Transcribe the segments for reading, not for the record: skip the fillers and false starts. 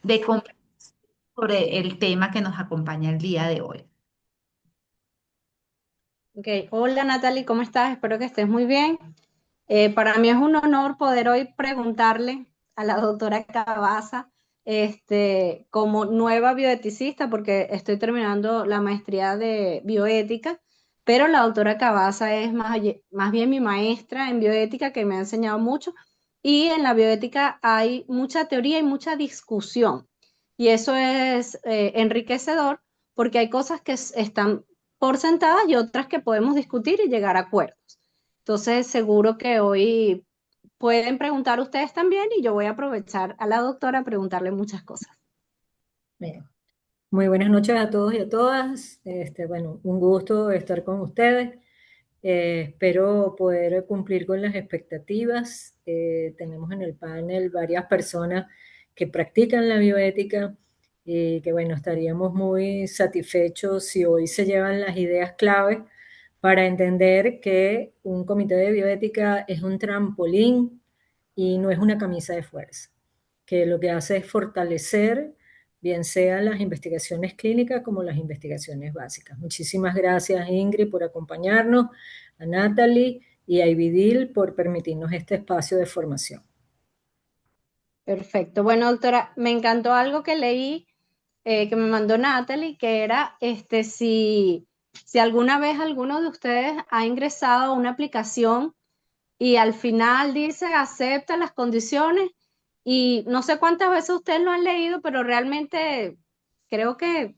de conversar sobre el tema que nos acompaña el día de hoy. Ok, hola Natalie, ¿cómo estás? Espero que estés muy bien. Para mí es un honor poder hoy preguntarle a la doctora Cabaza, como nueva bioeticista, porque estoy terminando la maestría de bioética, pero la doctora Cabaza es más bien mi maestra en bioética que me ha enseñado mucho, y en la bioética hay mucha teoría y mucha discusión, y eso es enriquecedor porque hay cosas que están por sentadas y otras que podemos discutir y llegar a acuerdos. Entonces, seguro que hoy pueden preguntar ustedes también y yo voy a aprovechar a la doctora a preguntarle muchas cosas. Bien. Muy buenas noches a todos y a todas. Bueno, un gusto estar con ustedes. Espero poder cumplir con las expectativas. Tenemos en el panel varias personas que practican la bioética y que, bueno, estaríamos muy satisfechos si hoy se llevan las ideas claves para entender que un comité de bioética es un trampolín y no es una camisa de fuerza, que lo que hace es fortalecer bien sean las investigaciones clínicas como las investigaciones básicas. Muchísimas gracias, Ingrid, por acompañarnos, a Natalie y a Ibidil por permitirnos este espacio de formación. Perfecto. Bueno, doctora, me encantó algo que leí, que me mandó Natalie, que era si alguna vez alguno de ustedes ha ingresado a una aplicación y al final dice acepta las condiciones, y no sé cuántas veces ustedes lo han leído, pero realmente creo que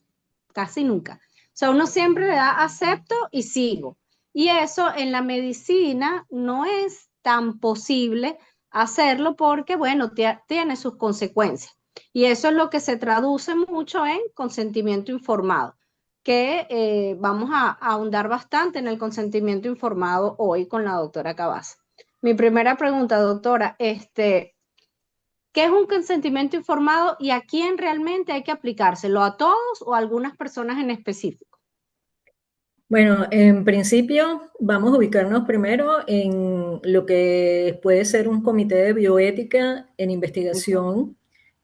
casi nunca. O sea, uno siempre le da acepto y sigo. Y eso en la medicina no es tan posible hacerlo porque, bueno, tiene sus consecuencias. Y eso es lo que se traduce mucho en consentimiento informado, que vamos a ahondar bastante en el consentimiento informado hoy con la doctora Cabaza. Mi primera pregunta, doctora, ¿qué es un consentimiento informado y a quién realmente hay que aplicárselo? ¿A todos o a algunas personas en específico? Bueno, en principio vamos a ubicarnos primero en lo que puede ser un comité de bioética en Ok. investigación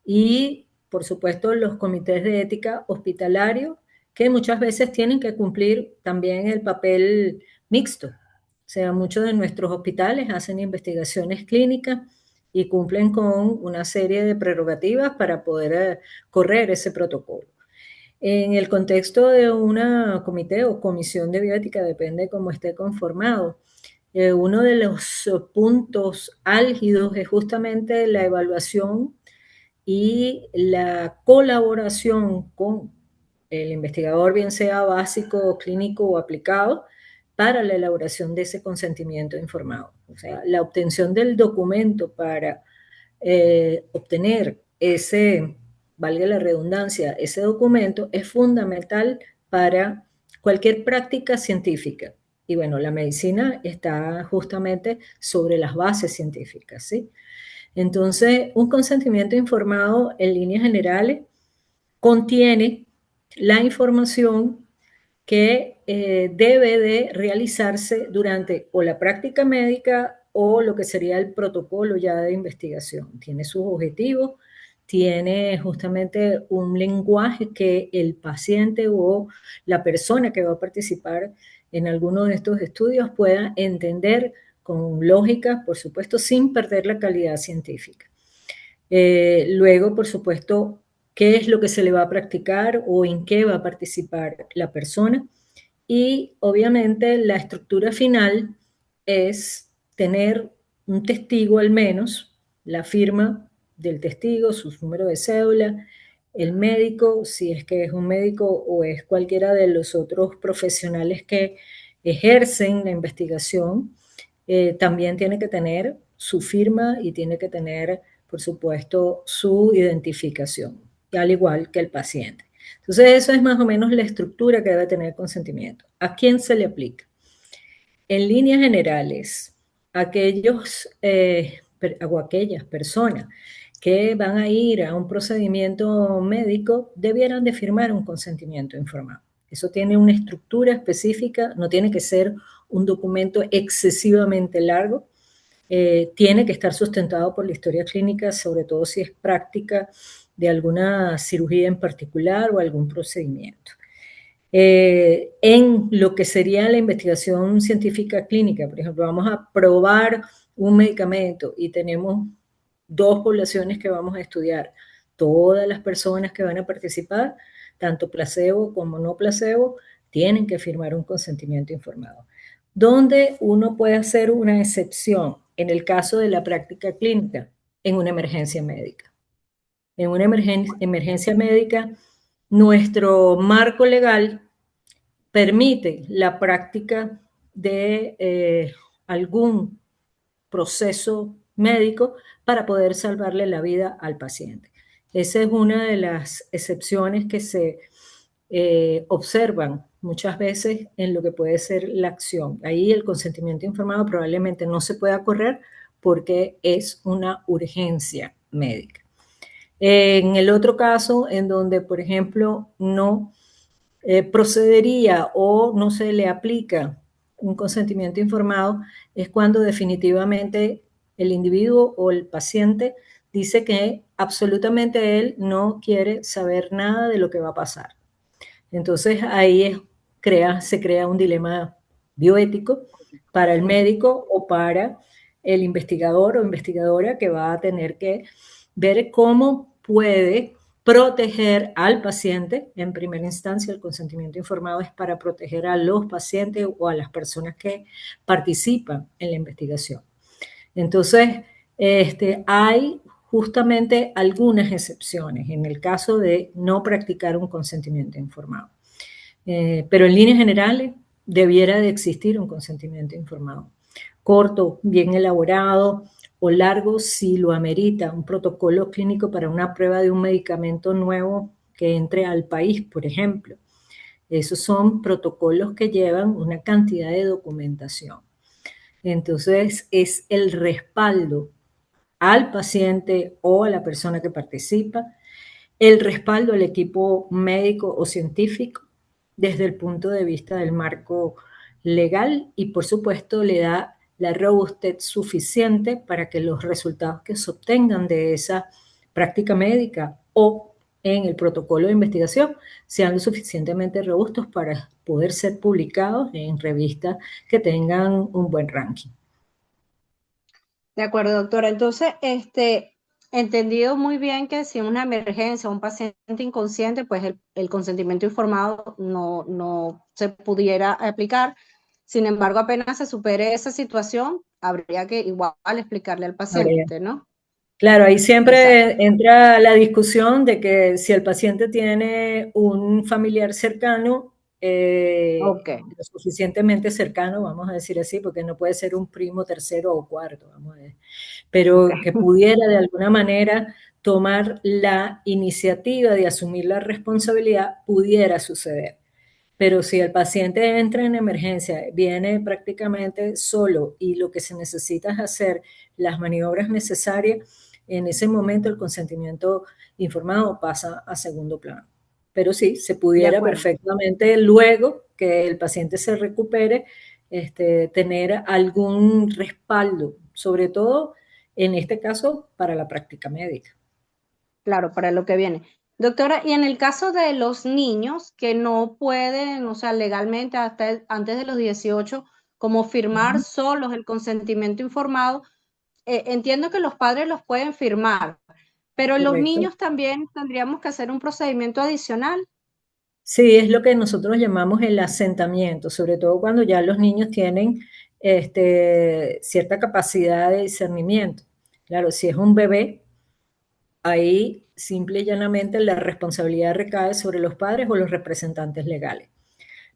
y, por supuesto, los comités de ética hospitalario, que muchas veces tienen que cumplir también el papel mixto. O sea, muchos de nuestros hospitales hacen investigaciones clínicas y cumplen con una serie de prerrogativas para poder correr ese protocolo. En el contexto de una comité o comisión de bioética, depende cómo esté conformado, uno de los puntos álgidos es justamente la evaluación y la colaboración con el investigador, bien sea básico, clínico o aplicado, para la elaboración de ese consentimiento informado. O sea, la obtención del documento para obtener ese, valga la redundancia, ese documento es fundamental para cualquier práctica científica. Y bueno, la medicina está justamente sobre las bases científicas, ¿sí? Entonces, un consentimiento informado en líneas generales contiene la información que debe de realizarse durante o la práctica médica o lo que sería el protocolo ya de investigación. Tiene sus objetivos, tiene justamente un lenguaje que el paciente o la persona que va a participar en alguno de estos estudios pueda entender con lógica, por supuesto, sin perder la calidad científica. Luego, por supuesto, qué es lo que se le va a practicar o en qué va a participar la persona. Y obviamente la estructura final es tener un testigo al menos, la firma del testigo, su número de cédula, el médico, si es que es un médico o es cualquiera de los otros profesionales que ejercen la investigación, también tiene que tener su firma y tiene que tener, por supuesto, su identificación, al igual que el paciente. Entonces, eso es más o menos la estructura que debe tener el consentimiento. ¿A quién se le aplica? En líneas generales, aquellos o aquellas personas que van a ir a un procedimiento médico debieran de firmar un consentimiento informado. Eso tiene una estructura específica, no tiene que ser un documento excesivamente largo, tiene que estar sustentado por la historia clínica, sobre todo si es práctica de alguna cirugía en particular o algún procedimiento. En lo que sería la investigación científica clínica, por ejemplo, vamos a probar un medicamento y tenemos dos poblaciones que vamos a estudiar. Todas las personas que van a participar, tanto placebo como no placebo, tienen que firmar un consentimiento informado. Donde uno puede hacer una excepción en el caso de la práctica clínica, en una emergencia médica. En una emergencia médica, nuestro marco legal permite la práctica de algún proceso médico para poder salvarle la vida al paciente. Esa es una de las excepciones que se observan muchas veces en lo que puede ser la acción. Ahí el consentimiento informado probablemente no se pueda correr porque es una urgencia médica. En el otro caso, en donde, por ejemplo, no procedería o no se le aplica un consentimiento informado, es cuando definitivamente el individuo o el paciente dice que absolutamente él no quiere saber nada de lo que va a pasar. Entonces ahí se crea un dilema bioético para el médico o para el investigador o investigadora que va a tener que ver cómo puede proteger al paciente. En primera instancia, el consentimiento informado es para proteger a los pacientes o a las personas que participan en la investigación. Entonces, hay justamente algunas excepciones en el caso de no practicar un consentimiento informado. Pero en líneas generales debiera de existir un consentimiento informado. Corto, bien elaborado, o largo si lo amerita, un protocolo clínico para una prueba de un medicamento nuevo que entre al país, por ejemplo. Esos son protocolos que llevan una cantidad de documentación. Entonces, es el respaldo al paciente o a la persona que participa, el respaldo al equipo médico o científico desde el punto de vista del marco legal y, por supuesto, le da la robustez suficiente para que los resultados que se obtengan de esa práctica médica o en el protocolo de investigación sean lo suficientemente robustos para poder ser publicados en revistas que tengan un buen ranking. De acuerdo, doctora. Entonces, entendido muy bien que si una emergencia o un paciente inconsciente, pues el consentimiento informado no se pudiera aplicar. Sin embargo, apenas se supere esa situación, habría que igual explicarle al paciente, ¿no? Claro, ahí siempre Exacto. entra la discusión de que si el paciente tiene un familiar cercano, Ok. lo suficientemente cercano, vamos a decir así, porque no puede ser un primo tercero o cuarto, vamos a ver, pero Okay. que pudiera de alguna manera tomar la iniciativa de asumir la responsabilidad, pudiera suceder. Pero si el paciente entra en emergencia, viene prácticamente solo y lo que se necesita es hacer las maniobras necesarias, en ese momento el consentimiento informado pasa a segundo plano. Pero sí, se De pudiera acuerdo. perfectamente luego que el paciente se recupere, tener algún respaldo, sobre todo en este caso para la práctica médica. Claro, para lo que viene. Doctora, y en el caso de los niños que no pueden, o sea, legalmente hasta antes de los 18, como firmar solos el consentimiento informado, entiendo que los padres los pueden firmar, pero los Correcto. niños también tendríamos que hacer un procedimiento adicional. Sí, es lo que nosotros llamamos el asentamiento, sobre todo cuando ya los niños tienen cierta capacidad de discernimiento. Claro, si es un bebé, ahí simple y llanamente la responsabilidad recae sobre los padres o los representantes legales.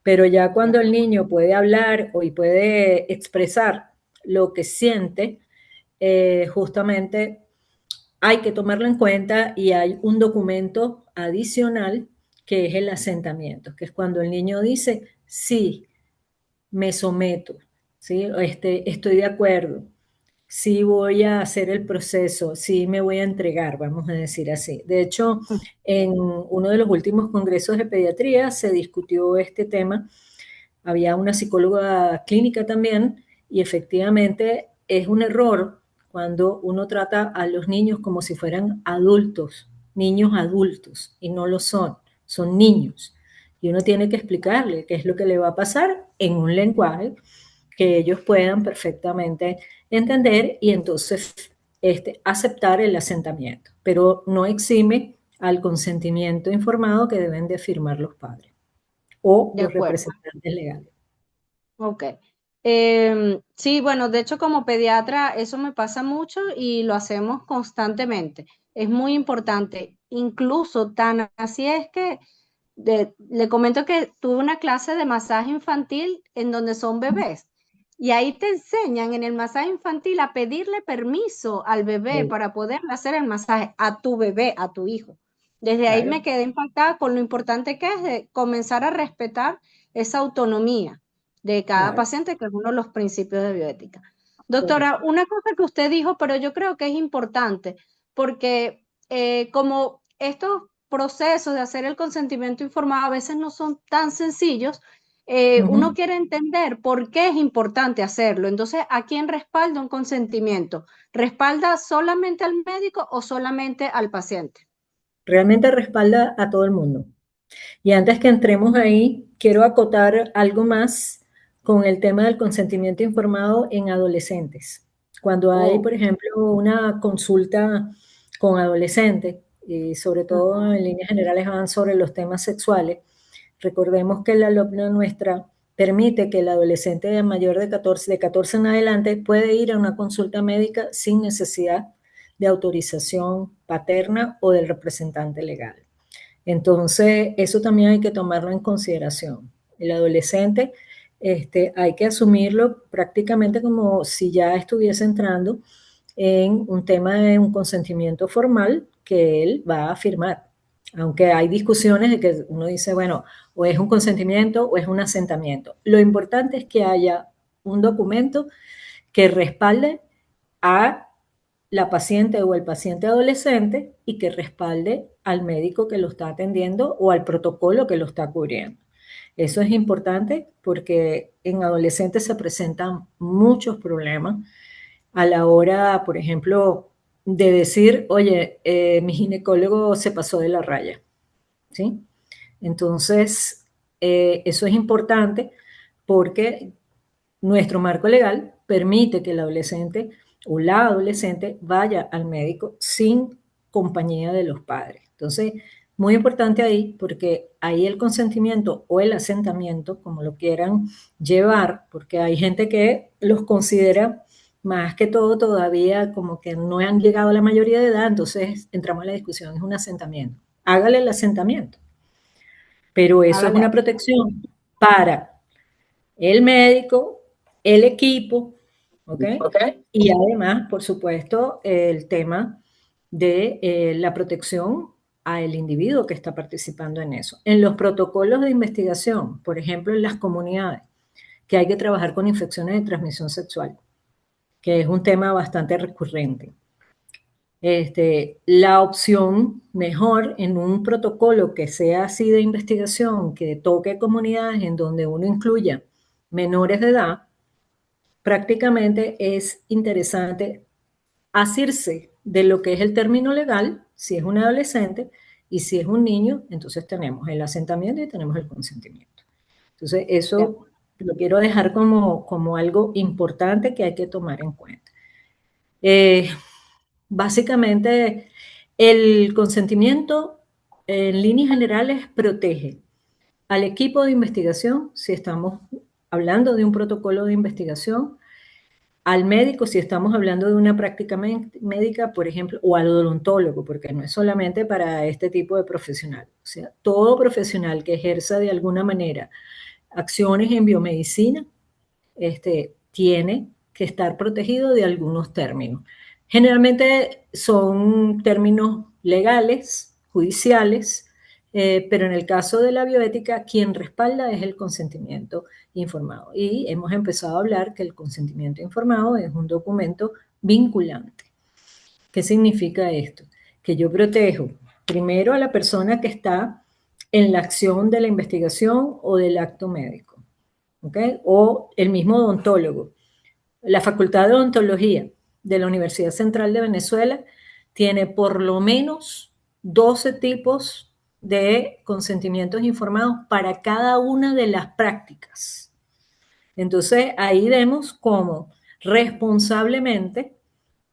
Pero ya cuando el niño puede hablar y puede expresar lo que siente, justamente hay que tomarlo en cuenta y hay un documento adicional que es el asentamiento, que es cuando el niño dice, sí, me someto, ¿sí? Estoy de acuerdo, sí voy a hacer el proceso, sí me voy a entregar, vamos a decir así. De hecho, en uno de los últimos congresos de pediatría se discutió este tema, había una psicóloga clínica también y efectivamente es un error cuando uno trata a los niños como si fueran adultos, niños adultos, y no lo son niños. Y uno tiene que explicarle qué es lo que le va a pasar en un lenguaje que ellos puedan perfectamente entender y entonces aceptar el asentamiento, pero no exime al consentimiento informado que deben de firmar los padres o De los acuerdo. representantes legales. Ok. Sí, bueno, de hecho como pediatra eso me pasa mucho y lo hacemos constantemente. Es muy importante. Incluso tan así es que le comento que tuve una clase de masaje infantil en donde son bebés. Y ahí te enseñan en el masaje infantil a pedirle permiso al bebé para poderle hacer el masaje a tu bebé, a tu hijo. Desde ahí Claro, me quedé impactada con lo importante que es de comenzar a respetar esa autonomía de cada claro, paciente, que es uno de los principios de bioética. correcto. Doctora, una cosa que usted dijo, pero yo creo que es importante, porque como estos procesos de hacer el consentimiento informado a veces no son tan sencillos, uno quiere entender por qué es importante hacerlo. Entonces, ¿a quién respalda un consentimiento? ¿Respalda solamente al médico o solamente al paciente? Realmente respalda a todo el mundo. Y antes que entremos ahí, quiero acotar algo más con el tema del consentimiento informado en adolescentes. Cuando hay, Oh, por ejemplo, una consulta con adolescentes, y sobre todo ujú. en líneas generales van sobre los temas sexuales, recordemos que la LOPNA nuestra permite que el adolescente mayor de 14 en adelante puede ir a una consulta médica sin necesidad de autorización paterna o del representante legal. Entonces, eso también hay que tomarlo en consideración. El adolescente hay que asumirlo prácticamente como si ya estuviese entrando en un tema de un consentimiento formal que él va a firmar. Aunque hay discusiones de que uno dice, bueno, o es un consentimiento o es un asentamiento. Lo importante es que haya un documento que respalde a la paciente o el paciente adolescente y que respalde al médico que lo está atendiendo o al protocolo que lo está cubriendo. Eso es importante porque en adolescentes se presentan muchos problemas a la hora, por ejemplo, de decir, oye, mi ginecólogo se pasó de la raya, ¿sí? Entonces, eso es importante porque nuestro marco legal permite que el adolescente o la adolescente vaya al médico sin compañía de los padres. Entonces, muy importante ahí, porque ahí el consentimiento o el asentamiento, como lo quieran llevar, porque hay gente que los considera más que todo todavía como que no han llegado a la mayoría de edad, entonces entramos a la discusión, es un asentamiento. Hágale el asentamiento, pero eso es Hágale. una protección para el médico, el equipo, ¿ok? Ok. Y además, por supuesto, el tema de la protección al individuo que está participando en eso. En los protocolos de investigación, por ejemplo, en las comunidades, que hay que trabajar con infecciones de transmisión sexual, que es un tema bastante recurrente. La opción mejor en un protocolo que sea así de investigación, que toque comunidades en donde uno incluya menores de edad, prácticamente es interesante asirse de lo que es el término legal, si es un adolescente, y si es un niño, entonces tenemos el asentamiento y tenemos el consentimiento. Entonces, Ya. eso lo quiero dejar como algo importante que hay que tomar en cuenta. Eh, Básicamente, el consentimiento en líneas generales protege al equipo de investigación, si estamos hablando de un protocolo de investigación, al médico, si estamos hablando de una práctica médica, por ejemplo, o al odontólogo, porque no es solamente para este tipo de profesional. O sea, todo profesional que ejerza de alguna manera acciones en biomedicina, tiene que estar protegido de algunos términos. Generalmente son términos legales, judiciales, pero en el caso de la bioética, quien respalda es el consentimiento informado. Y hemos empezado a hablar que el consentimiento informado es un documento vinculante. ¿Qué significa esto? Que yo protejo primero a la persona que está en la acción de la investigación o del acto médico, ¿ok? O el mismo odontólogo. la Facultad de Odontología de la Universidad Central de Venezuela tiene por lo menos 12 tipos de consentimientos informados para cada una de las prácticas. Entonces, ahí vemos cómo responsablemente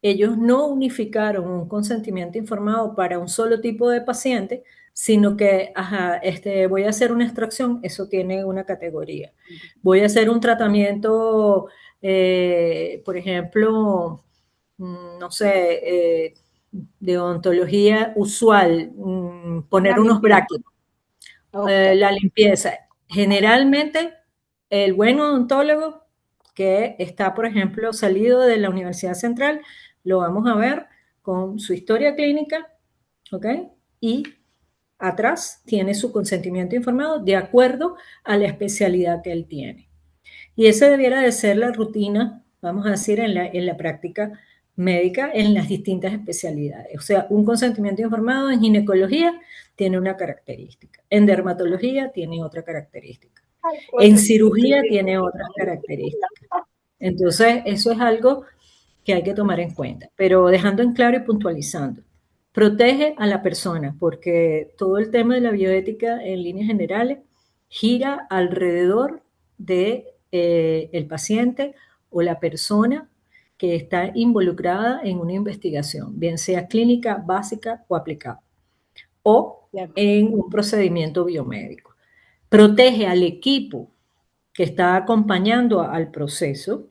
ellos no unificaron un consentimiento informado para un solo tipo de paciente, sino que, voy a hacer una extracción, eso tiene una categoría. Voy a hacer un tratamiento, por ejemplo, no sé, de odontología usual, La poner unos limpieza. brackets, Ok. la limpieza. Generalmente, el buen odontólogo que está, por ejemplo, salido de la Universidad Central, lo vamos a ver con su historia clínica, ¿ok? Y atrás tiene su consentimiento informado de acuerdo a la especialidad que él tiene. Y esa debiera de ser la rutina, vamos a decir, en la práctica médica en las distintas especialidades. O sea, un consentimiento informado en ginecología tiene una característica, en dermatología tiene otra característica, en cirugía tiene otras características. Entonces, eso es algo que hay que tomar en cuenta, pero dejando en claro y puntualizando. Protege a la persona, porque todo el tema de la bioética en líneas generales gira alrededor de el paciente o la persona que está involucrada en una investigación, bien sea clínica, básica o aplicada, o en un procedimiento biomédico. Protege al equipo que está acompañando al proceso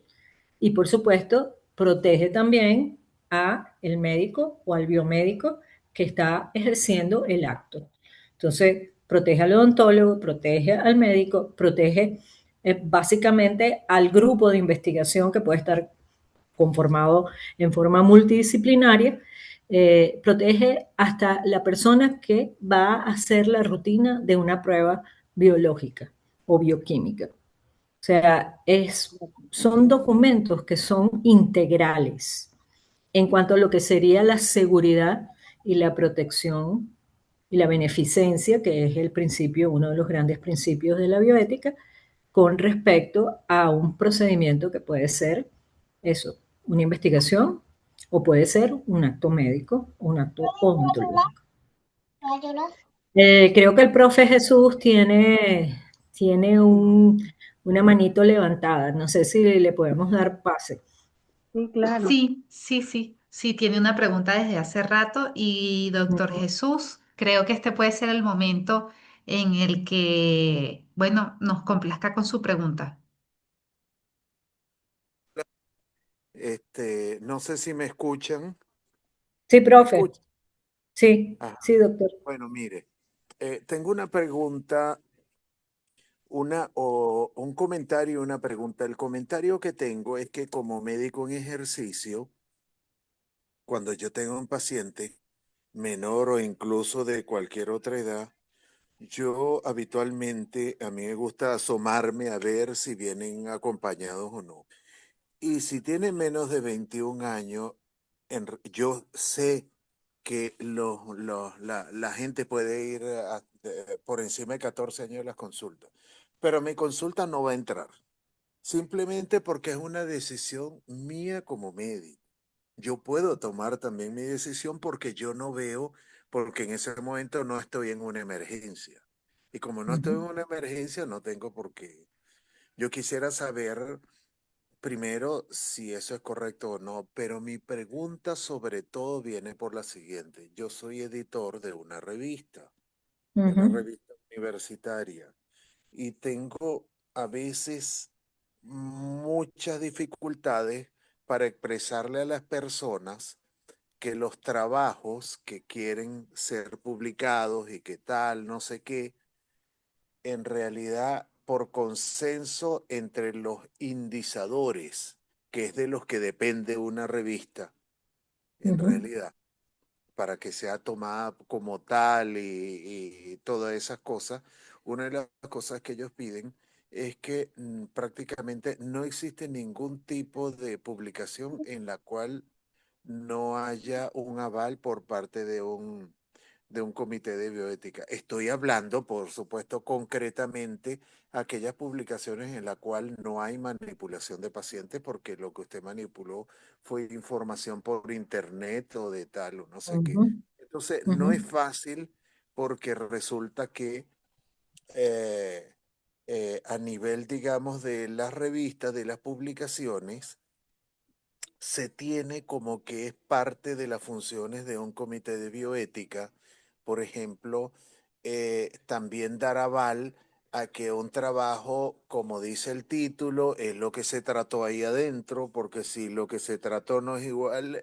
y, por supuesto, protege también a el médico o al biomédico que está ejerciendo el acto. Entonces, protege al odontólogo, protege al médico, protege básicamente al grupo de investigación que puede estar conformado en forma multidisciplinaria, protege hasta la persona que va a hacer la rutina de una prueba biológica o bioquímica. O sea, son documentos que son integrales en cuanto a lo que sería la seguridad y la protección y la beneficencia, que es el principio, uno de los grandes principios de la bioética, con respecto a un procedimiento que puede ser eso, una investigación o puede ser un acto médico, un acto odontológico. Creo que el profe Jesús tiene una manito levantada. No sé si le podemos dar pase. Sí, claro. Sí, sí, sí, sí, tiene una pregunta desde hace rato y doctor Jesús, creo que este puede ser el momento en el que, bueno, nos complazca con su pregunta. No sé si me escuchan. Sí, ¿Me profe. escuchan? Sí, Ajá. sí, doctor. Bueno, mire, tengo una pregunta, o un comentario y una pregunta. El comentario que tengo es que como médico en ejercicio, cuando yo tengo un paciente menor o incluso de cualquier otra edad, yo habitualmente, a mí me gusta asomarme a ver si vienen acompañados o no. Y si tienen menos de 21 años, yo sé que la gente puede ir por encima de 14 años de las consultas, pero mi consulta no va a entrar, simplemente porque es una decisión mía como médico. Yo puedo tomar también mi decisión porque yo no veo, porque en ese momento no estoy en una emergencia. Y como no estoy en Ujú, una emergencia, no tengo por qué. Yo quisiera saber primero si eso es correcto o no, pero mi pregunta sobre todo viene por la siguiente. Yo soy editor de una ujú, revista universitaria, y tengo a veces muchas dificultades para expresarle a las personas que los trabajos que quieren ser publicados y que tal, no sé qué, en realidad por consenso entre los indizadores, que es de los que depende una revista, en ujú, realidad, para que sea tomada como tal y todas esas cosas, una de las cosas que ellos piden es que prácticamente no existe ningún tipo de publicación en la cual no haya un aval por parte de un comité de bioética. Estoy hablando, por supuesto, concretamente aquellas publicaciones en las cuales no hay manipulación de pacientes, porque lo que usted manipuló fue información por internet o de tal o no sé qué. Ujú, Entonces, no ujú. es fácil porque resulta que eh, a nivel, digamos, de las revistas, de las publicaciones, se tiene como que es parte de las funciones de un comité de bioética, por ejemplo, también dar aval a que un trabajo, como dice el título, es lo que se trató ahí adentro, porque si lo que se trató no es igual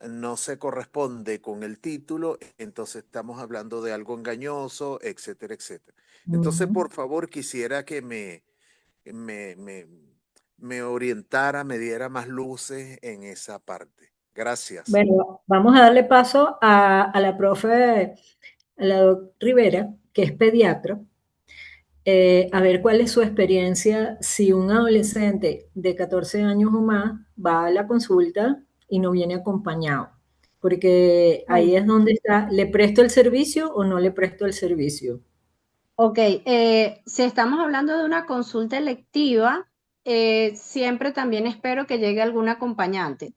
no se corresponde con el título, entonces estamos hablando de algo engañoso, etcétera, etcétera. Entonces, Ujú. por favor, quisiera que me, me, me orientara, me diera más luces en esa parte. Gracias. Bueno, vamos a darle paso a la profe, a la doctora Rivera, que es pediatra, a ver cuál es su experiencia si un adolescente de 14 años o más va a la consulta y no viene acompañado. Porque ahí Bueno, es donde está, ¿le presto el servicio o no le presto el servicio? ok, si estamos hablando de una consulta electiva, siempre también espero que llegue algún acompañante.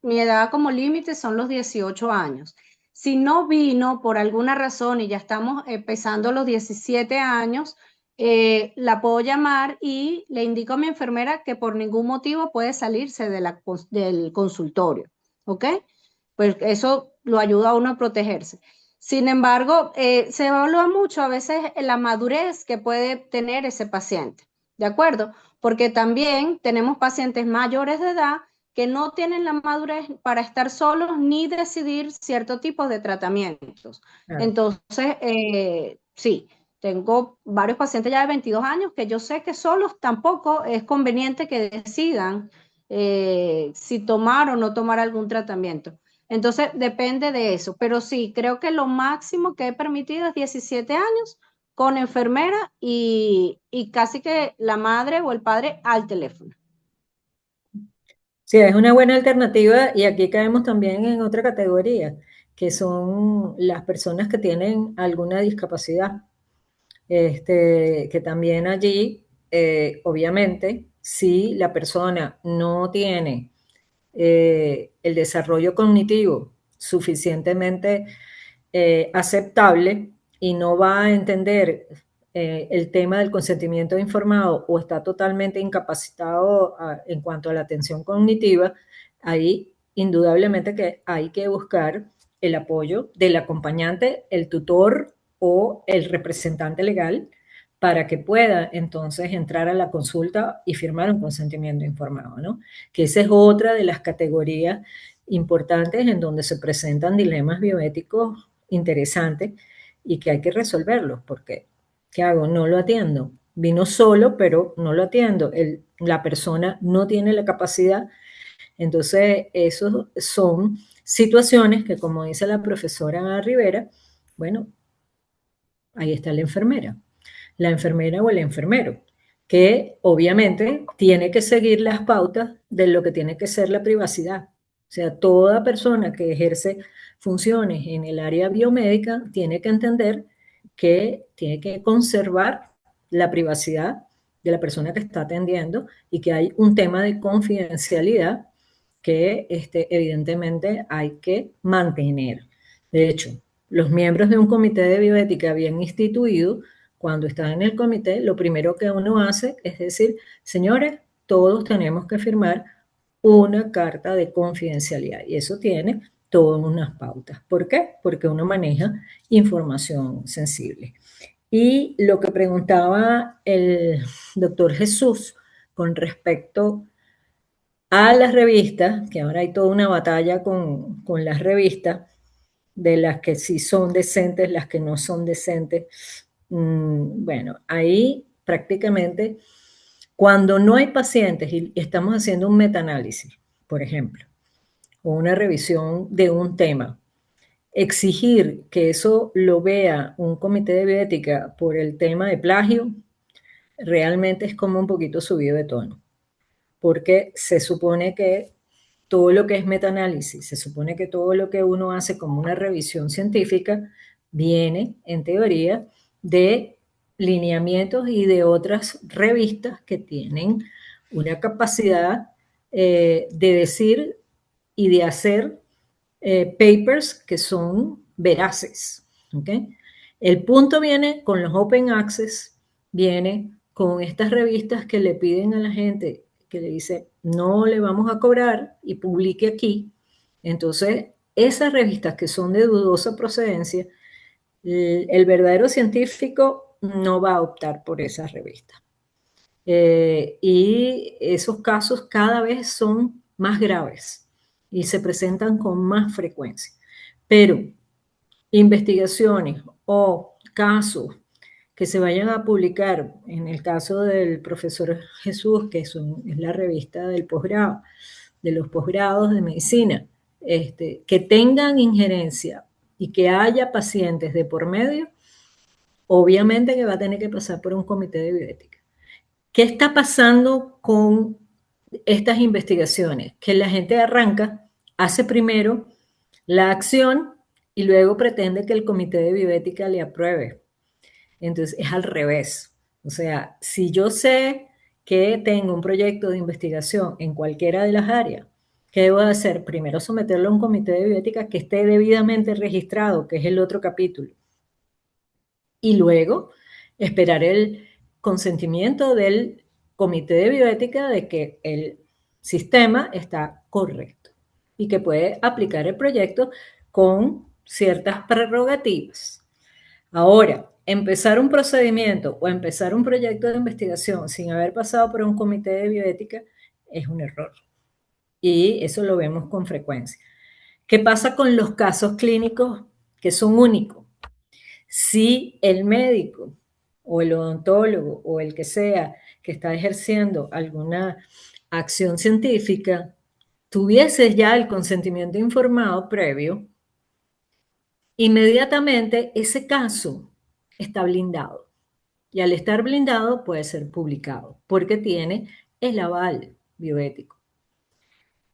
Mi edad como límite son los 18 años. Si no vino por alguna razón y ya estamos empezando los 17 años, la puedo llamar y le indico a mi enfermera que por ningún motivo puede salirse del consultorio, ¿ok? Pues eso lo ayuda a uno a protegerse. Sin embargo, se evalúa mucho a veces la madurez que puede tener ese paciente, ¿de acuerdo? Porque también tenemos pacientes mayores de edad que no tienen la madurez para estar solos ni decidir cierto tipo de tratamientos. Claro. Entonces, sí, tengo varios pacientes ya de 22 años que yo sé que solos tampoco es conveniente que decidan si tomar o no tomar algún tratamiento. Entonces, depende de eso. Pero sí, creo que lo máximo que he permitido es 17 años con enfermera y casi que la madre o el padre al teléfono. Sí, es una buena alternativa y aquí caemos también en otra categoría, que son las personas que tienen alguna discapacidad. Que también allí, obviamente, si la persona no tiene el desarrollo cognitivo suficientemente aceptable y no va a entender el tema del consentimiento informado o está totalmente incapacitado en cuanto a la atención cognitiva, ahí indudablemente que hay que buscar el apoyo del acompañante, el tutor o el representante legal para que pueda entonces entrar a la consulta y firmar un consentimiento informado, ¿no? Que esa es otra de las categorías importantes en donde se presentan dilemas bioéticos interesantes y que hay que resolverlos, porque ¿qué hago? No lo atiendo. Vino solo, pero no lo atiendo. La persona no tiene la capacidad. Entonces, esos son situaciones que, como dice la profesora Rivera, bueno, ahí está la enfermera o el enfermero, que obviamente tiene que seguir las pautas de lo que tiene que ser la privacidad. O sea, toda persona que ejerce funciones en el área biomédica tiene que entender que tiene que conservar la privacidad de la persona que está atendiendo y que hay un tema de confidencialidad que evidentemente hay que mantener. De hecho, los miembros de un comité de bioética bien instituido, cuando están en el comité, lo primero que uno hace es decir, señores, todos tenemos que firmar una carta de confidencialidad y eso tiene todas unas pautas. ¿Por qué? Porque uno maneja información sensible. Y lo que preguntaba el doctor Jesús con respecto a las revistas, que ahora hay toda una batalla con las revistas, de las que sí son decentes, las que no son decentes. Bueno, ahí prácticamente cuando no hay pacientes y estamos haciendo un metaanálisis, por ejemplo, o una revisión de un tema, exigir que eso lo vea un comité de bioética por el tema de plagio, realmente es como un poquito subido de tono, porque se supone que todo lo que es metaanálisis. Se supone que todo lo que uno hace como una revisión científica viene, en teoría, de lineamientos y de otras revistas que tienen una capacidad de decir y de hacer papers que son veraces. ¿Okay? El punto viene con los open access, viene con estas revistas que le piden a la gente, que le dice, no le vamos a cobrar y publique aquí. Entonces, esas revistas que son de dudosa procedencia, el verdadero científico no va a optar por esas revistas. Y esos casos cada vez son más graves y se presentan con más frecuencia. Pero investigaciones o casos que se vayan a publicar, en el caso del profesor Jesús, que es la revista del posgrado, de los posgrados de medicina, que tengan injerencia y que haya pacientes de por medio, obviamente que va a tener que pasar por un comité de bioética. ¿Qué está pasando con estas investigaciones? Que la gente arranca, hace primero la acción y luego pretende que el comité de bioética le apruebe. Entonces es al revés. O sea, si yo sé que tengo un proyecto de investigación en cualquiera de las áreas, ¿qué debo hacer? Primero someterlo a un comité de bioética que esté debidamente registrado, que es el otro capítulo. Y luego esperar el consentimiento del comité de bioética de que el sistema está correcto y que puede aplicar el proyecto con ciertas prerrogativas. Ahora, empezar un procedimiento o empezar un proyecto de investigación sin haber pasado por un comité de bioética es un error. Y eso lo vemos con frecuencia. ¿Qué pasa con los casos clínicos que son únicos? Si el médico o el odontólogo o el que sea que está ejerciendo alguna acción científica tuviese ya el consentimiento informado previo, inmediatamente ese caso está blindado. Y al estar blindado puede ser publicado porque tiene el aval bioético.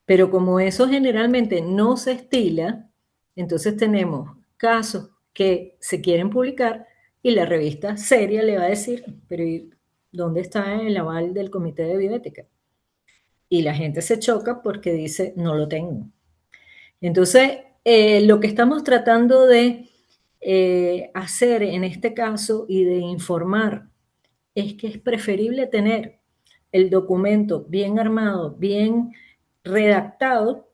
Pero como eso generalmente no se estila, entonces tenemos casos que se quieren publicar y la revista seria le va a decir, pero ¿dónde está el aval del comité de bioética? Y la gente se choca porque dice, no lo tengo. Entonces, lo que estamos tratando de hacer en este caso y de informar es que es preferible tener el documento bien armado, bien redactado,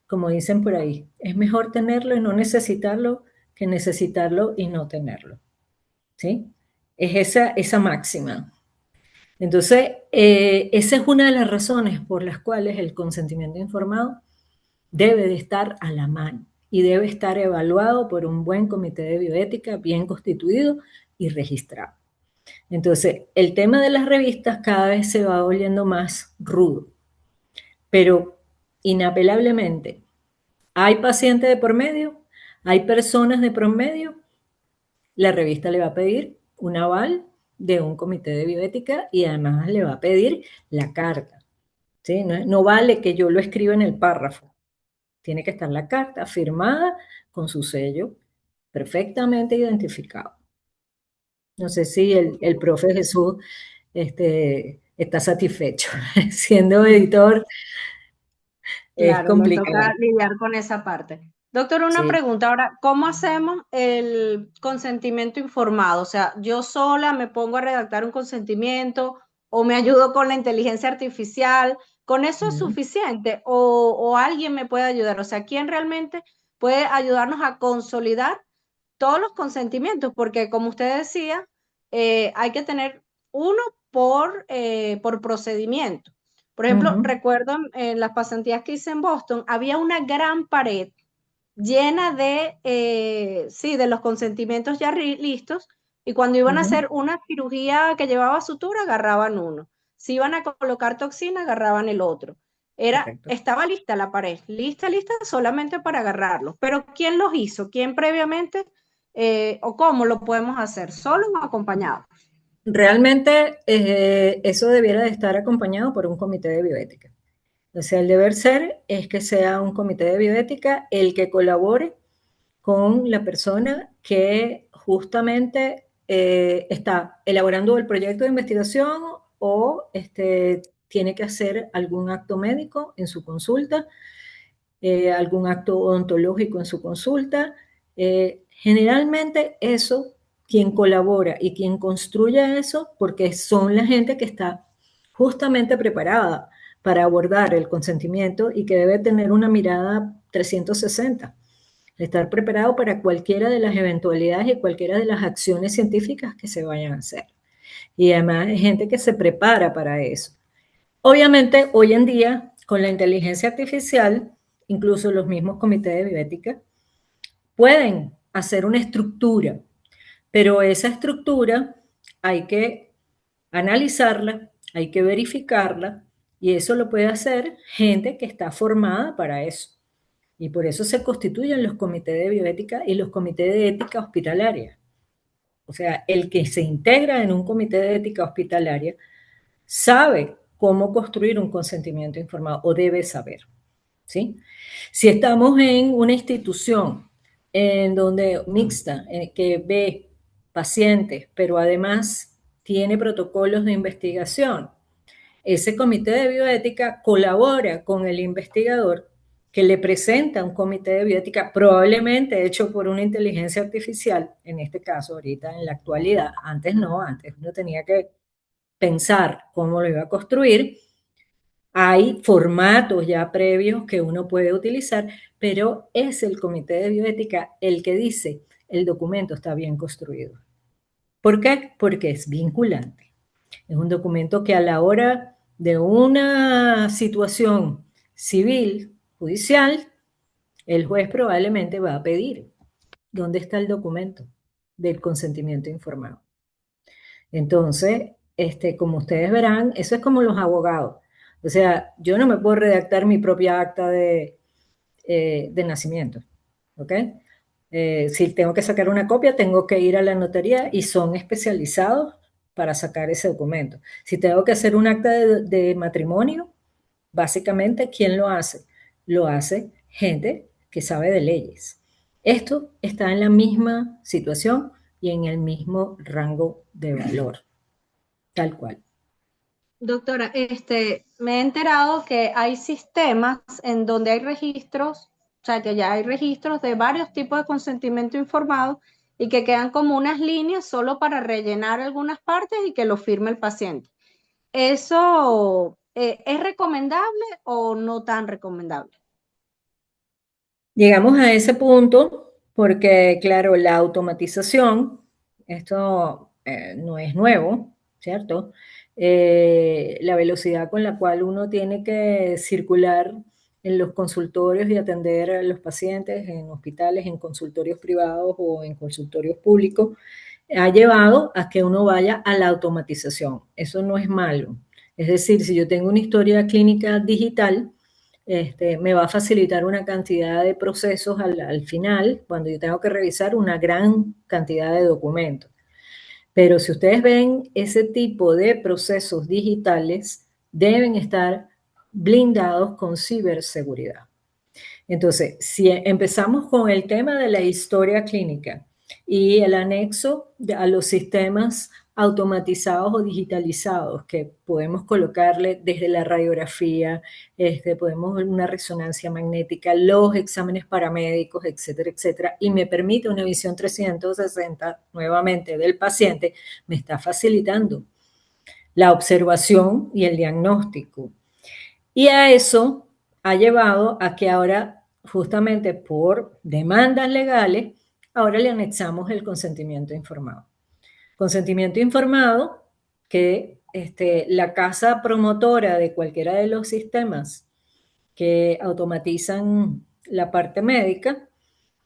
como dicen por ahí. Es mejor tenerlo y no necesitarlo que necesitarlo y no tenerlo. ¿Sí? Es esa máxima. Entonces, esa es una de las razones por las cuales el consentimiento informado debe de estar a la mano y debe estar evaluado por un buen comité de bioética bien constituido y registrado. Entonces, el tema de las revistas cada vez se va volviendo más rudo, pero inapelablemente hay pacientes de por medio, hay personas de por medio, la revista le va a pedir un aval de un comité de bioética y además le va a pedir la carta. ¿Sí? No vale que yo lo escriba en el párrafo. Tiene que estar la carta firmada con su sello perfectamente identificado. No sé si el profe Jesús está satisfecho. Siendo editor es Claro, nos complicado. toca lidiar con esa parte. Doctor, una Sí. pregunta ahora, ¿cómo hacemos el consentimiento informado? O sea, yo sola me pongo a redactar un consentimiento o me ayudo con la inteligencia artificial, ¿con eso es suficiente? ¿O alguien me puede ayudar? O sea, ¿quién realmente puede ayudarnos a consolidar todos los consentimientos? Porque como usted decía, hay que tener uno por procedimiento. Por ejemplo, recuerdo en las pasantías que hice en Boston, había una gran pared llena de los consentimientos ya listos, y cuando iban a hacer una cirugía que llevaba sutura, agarraban uno. Si iban a colocar toxina, agarraban el otro. Estaba lista la pared, lista, solamente para agarrarlos. Pero ¿quién los hizo? ¿Quién previamente? ¿O cómo lo podemos hacer? ¿Solo o acompañado? Realmente eso debiera de estar acompañado por un comité de bioética. O sea, el deber ser es que sea un comité de bioética el que colabore con la persona que justamente está elaborando el proyecto de investigación o tiene que hacer algún acto médico en su consulta, algún acto odontológico en su consulta. Generalmente eso, quien colabora y quien construye eso, porque son la gente que está justamente preparada para abordar el consentimiento y que debe tener una mirada 360, estar preparado para cualquiera de las eventualidades y cualquiera de las acciones científicas que se vayan a hacer. Y además hay gente que se prepara para eso. Obviamente, hoy en día, con la inteligencia artificial, incluso los mismos comités de bioética pueden hacer una estructura, pero esa estructura hay que analizarla, hay que verificarla, y eso lo puede hacer gente que está formada para eso. Y por eso se constituyen los comités de bioética y los comités de ética hospitalaria. O sea, el que se integra en un comité de ética hospitalaria sabe cómo construir un consentimiento informado o debe saber, ¿sí? Si estamos en una institución en donde mixta, que ve pacientes, pero además tiene protocolos de investigación, ese comité de bioética colabora con el investigador que le presenta un comité de bioética probablemente hecho por una inteligencia artificial, en este caso ahorita en la actualidad, antes no, antes uno tenía que pensar cómo lo iba a construir. Hay formatos ya previos que uno puede utilizar, pero es el comité de bioética el que dice el documento está bien construido. ¿Por qué? Porque es vinculante. Es un documento que a la hora de una situación civil, judicial, el juez probablemente va a pedir dónde está el documento del consentimiento informado. Entonces, como ustedes verán, eso es como los abogados. O sea, yo no me puedo redactar mi propia acta de nacimiento, ¿ok? Si tengo que sacar una copia, tengo que ir a la notaría y son especializados para sacar ese documento. Si tengo que hacer un acta de matrimonio, básicamente, ¿quién lo hace? Lo hace gente que sabe de leyes. Esto está en la misma situación y en el mismo rango de valor, tal cual. Doctora, me he enterado que hay sistemas en donde hay registros, o sea, que ya hay registros de varios tipos de consentimiento informado y que quedan como unas líneas solo para rellenar algunas partes y que lo firme el paciente. ¿Eso es recomendable o no tan recomendable? Llegamos a ese punto porque, claro, la automatización, esto no es nuevo, ¿cierto? La velocidad con la cual uno tiene que circular en los consultorios y atender a los pacientes en hospitales, en consultorios privados o en consultorios públicos, ha llevado a que uno vaya a la automatización. Eso no es malo. Es decir, si yo tengo una historia clínica digital, me va a facilitar una cantidad de procesos al final, cuando yo tengo que revisar una gran cantidad de documentos. Pero si ustedes ven, ese tipo de procesos digitales deben estar blindados con ciberseguridad. Entonces, si empezamos con el tema de la historia clínica y el anexo a los sistemas automatizados o digitalizados que podemos colocarle desde la radiografía, podemos una resonancia magnética, los exámenes paramédicos, etcétera, etcétera, y me permite una visión 360 nuevamente del paciente, me está facilitando la observación y el diagnóstico. Y a eso ha llevado a que ahora, justamente por demandas legales, ahora le anexamos el consentimiento informado. Consentimiento informado que la casa promotora de cualquiera de los sistemas que automatizan la parte médica,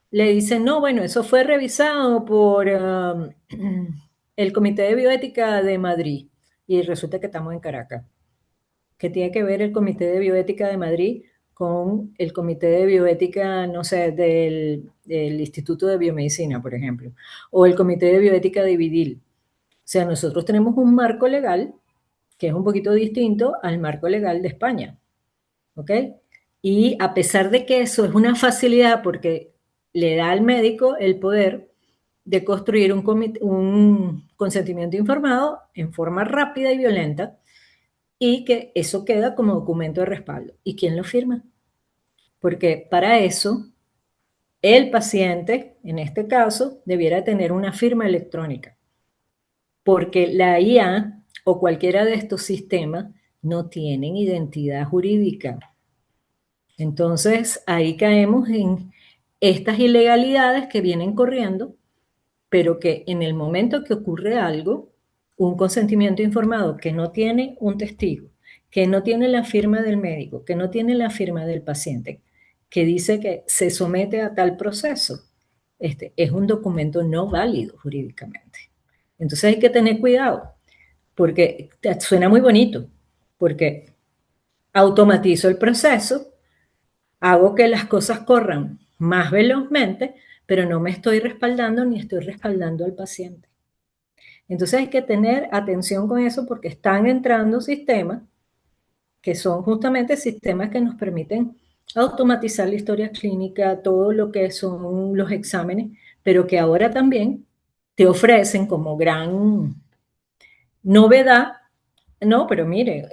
le dicen, no, bueno, eso fue revisado por el Comité de Bioética de Madrid y resulta que estamos en Caracas. ¿Qué tiene que ver el Comité de Bioética de Madrid con el Comité de Bioética, no sé, del Instituto de Biomedicina, por ejemplo, o el Comité de Bioética de Vidil? O sea, nosotros tenemos un marco legal que es un poquito distinto al marco legal de España. ¿ok? Y a pesar de que eso es una facilidad porque le da al médico el poder de construir un consentimiento informado en forma rápida y violenta, y que eso queda como documento de respaldo. ¿Y quién lo firma? Porque para eso el paciente, en este caso, debiera tener una firma electrónica, porque la IA o cualquiera de estos sistemas no tienen identidad jurídica. Entonces, ahí caemos en estas ilegalidades que vienen corriendo, pero que en el momento que ocurre algo, un consentimiento informado que no tiene un testigo, que no tiene la firma del médico, que no tiene la firma del paciente, que dice que se somete a tal proceso, es un documento no válido jurídicamente. Entonces hay que tener cuidado, porque suena muy bonito, porque automatizo el proceso, hago que las cosas corran más velozmente, pero no me estoy respaldando ni estoy respaldando al paciente. Entonces hay que tener atención con eso porque están entrando sistemas que son justamente sistemas que nos permiten automatizar la historia clínica, todo lo que son los exámenes, pero que ahora también te ofrecen como gran novedad, no, pero mire,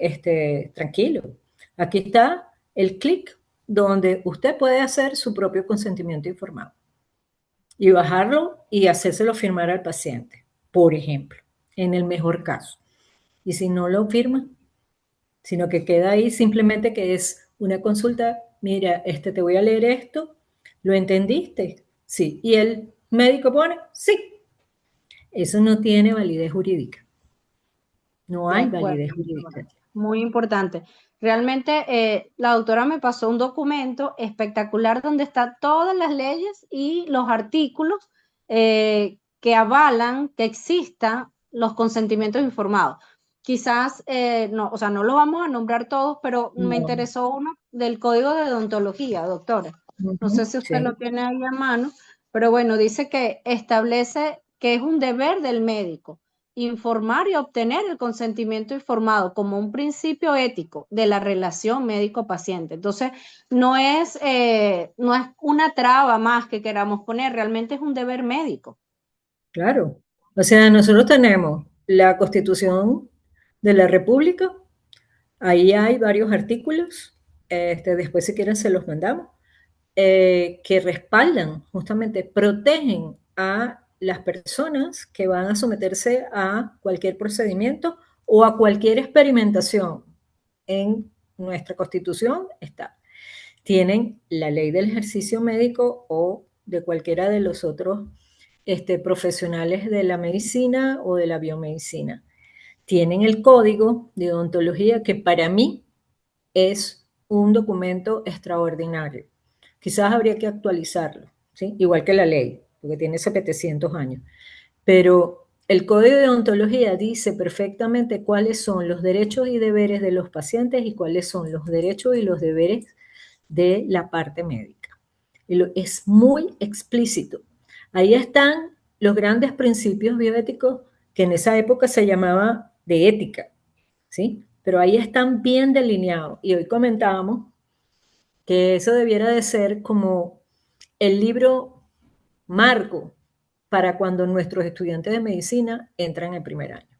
tranquilo, aquí está el clic donde usted puede hacer su propio consentimiento informado y bajarlo y hacérselo firmar al paciente, por ejemplo, en el mejor caso. Y si no lo firma, sino que queda ahí simplemente que es una consulta, mira, te voy a leer esto, ¿lo entendiste? Sí. Y el médico pone, sí. Eso no tiene validez jurídica. No De hay acuerdo, validez doctora. jurídica. Muy importante. Realmente la doctora me pasó un documento espectacular donde están todas las leyes y los artículos que avalan que existan los consentimientos informados. Quizás, no, o sea, no lo vamos a nombrar todos, pero me No. interesó uno del Código de Odontología, doctora. No sé si usted Sí. lo tiene ahí a mano, pero bueno, dice que establece que es un deber del médico informar y obtener el consentimiento informado como un principio ético de la relación médico-paciente. Entonces, no es una traba más que queramos poner, realmente es un deber médico. Claro. O sea, nosotros tenemos la Constitución de la República, ahí hay varios artículos, después si quieren se los mandamos, que respaldan, justamente protegen a las personas que van a someterse a cualquier procedimiento o a cualquier experimentación. En nuestra Constitución está. Tienen la ley del ejercicio médico o de cualquiera de los otros profesionales de la medicina o de la biomedicina. Tienen el código de odontología que para mí es un documento extraordinario. Quizás habría que actualizarlo, ¿sí? Igual que la ley, porque tiene 700 años. Pero el Código de Ontología dice perfectamente cuáles son los derechos y deberes de los pacientes y cuáles son los derechos y los deberes de la parte médica. Es muy explícito. Ahí están los grandes principios bioéticos que en esa época se llamaba de ética, ¿sí? Pero ahí están bien delineados. Y hoy comentábamos que eso debiera de ser como el libro marco para cuando nuestros estudiantes de medicina entran en primer año.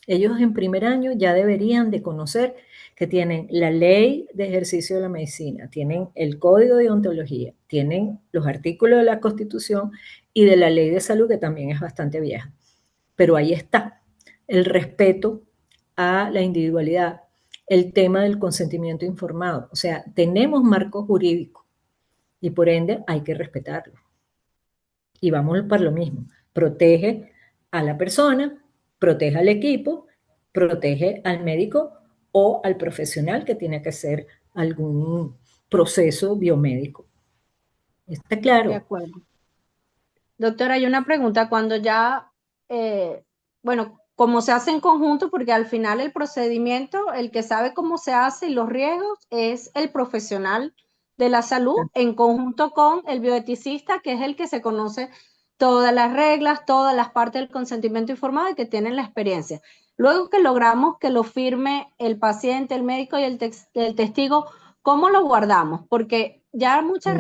Ellos en primer año ya deberían de conocer que tienen la ley de ejercicio de la medicina, tienen el código de ontología, tienen los artículos de la Constitución y de la ley de salud, que también es bastante vieja. Pero ahí está el respeto a la individualidad, el tema del consentimiento informado. O sea, tenemos marco jurídico y por ende hay que respetarlo. Y vamos para lo mismo. Protege a la persona, protege al equipo, protege al médico o al profesional que tiene que hacer algún proceso biomédico. ¿Está De claro? acuerdo. Doctora, hay una pregunta, cuando ya, bueno, como se hace en conjunto, porque al final el procedimiento, el que sabe cómo se hace y los riesgos es el profesional de la salud en conjunto con el bioeticista, que es el que se conoce todas las reglas, todas las partes del consentimiento informado y que tienen la experiencia. Luego que logramos que lo firme el paciente, el médico y el testigo, ¿cómo lo guardamos? Porque ya muchas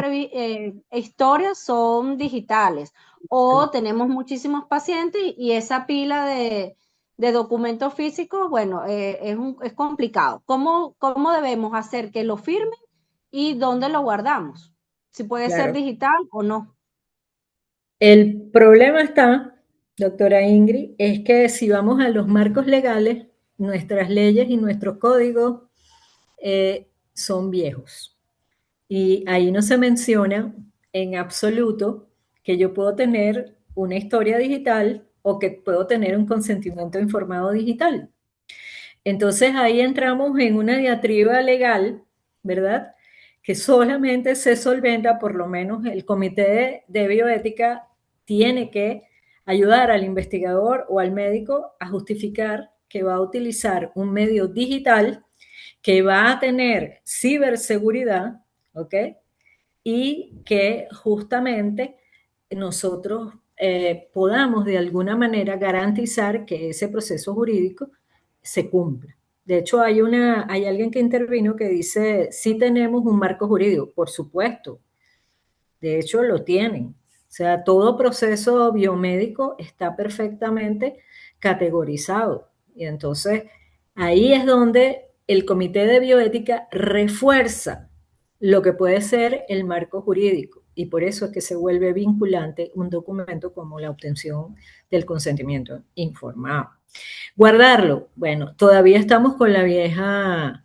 historias son digitales o tenemos muchísimos pacientes y esa pila de documentos físicos, bueno, es complicado. ¿Cómo debemos hacer que lo firmen y dónde lo guardamos? Si puede ser Claro. digital o no. El problema está, doctora Ingrid, es que si vamos a los marcos legales, nuestras leyes y nuestros códigos son viejos. Y ahí no se menciona en absoluto que yo puedo tener una historia digital o que puedo tener un consentimiento informado digital. Entonces ahí entramos en una diatriba legal, ¿verdad? Que solamente se solventa, por lo menos el comité de bioética tiene que ayudar al investigador o al médico a justificar que va a utilizar un medio digital que va a tener ciberseguridad, ¿ok? Y que justamente nosotros podamos de alguna manera garantizar que ese proceso jurídico se cumpla. De hecho, hay alguien que intervino que dice, sí tenemos un marco jurídico, por supuesto, de hecho lo tienen. O sea, todo proceso biomédico está perfectamente categorizado. Y entonces ahí es donde el Comité de Bioética refuerza lo que puede ser el marco jurídico. Y por eso es que se vuelve vinculante un documento como la obtención del consentimiento informado. Guardarlo, bueno, todavía estamos con la vieja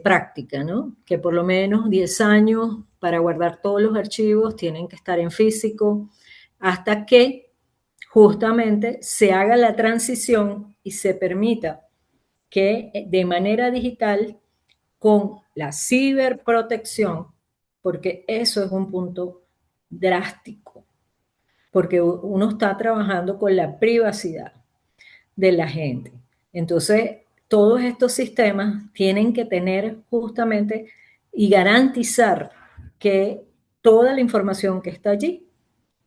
práctica, ¿no? Que por lo menos 10 años para guardar todos los archivos tienen que estar en físico hasta que justamente se haga la transición y se permita que de manera digital, con la ciberprotección, porque eso es un punto drástico, porque uno está trabajando con la privacidad de la gente. Entonces, todos estos sistemas tienen que tener justamente y garantizar que toda la información que está allí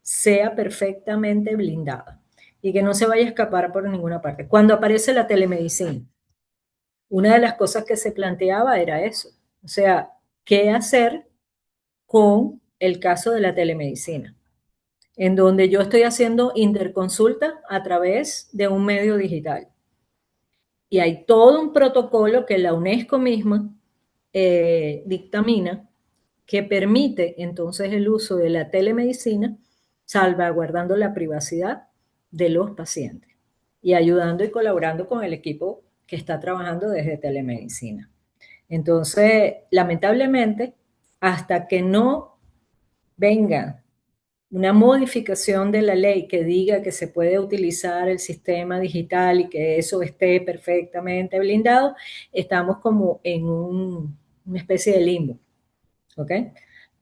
sea perfectamente blindada y que no se vaya a escapar por ninguna parte. Cuando aparece la telemedicina, una de las cosas que se planteaba era eso, o sea, ¿qué hacer con el caso de la telemedicina? En donde yo estoy haciendo interconsulta a través de un medio digital. Y hay todo un protocolo que la UNESCO misma dictamina que permite entonces el uso de la telemedicina salvaguardando la privacidad de los pacientes y ayudando y colaborando con el equipo que está trabajando desde telemedicina. Entonces, lamentablemente, hasta que no venga una modificación de la ley que diga que se puede utilizar el sistema digital y que eso esté perfectamente blindado, estamos como en una especie de limbo, ¿ok?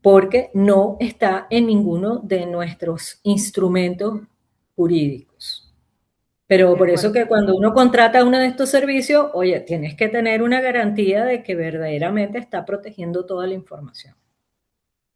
Porque no está en ninguno de nuestros instrumentos jurídicos. Pero por eso que cuando uno contrata uno de estos servicios, oye, tienes que tener una garantía de que verdaderamente está protegiendo toda la información.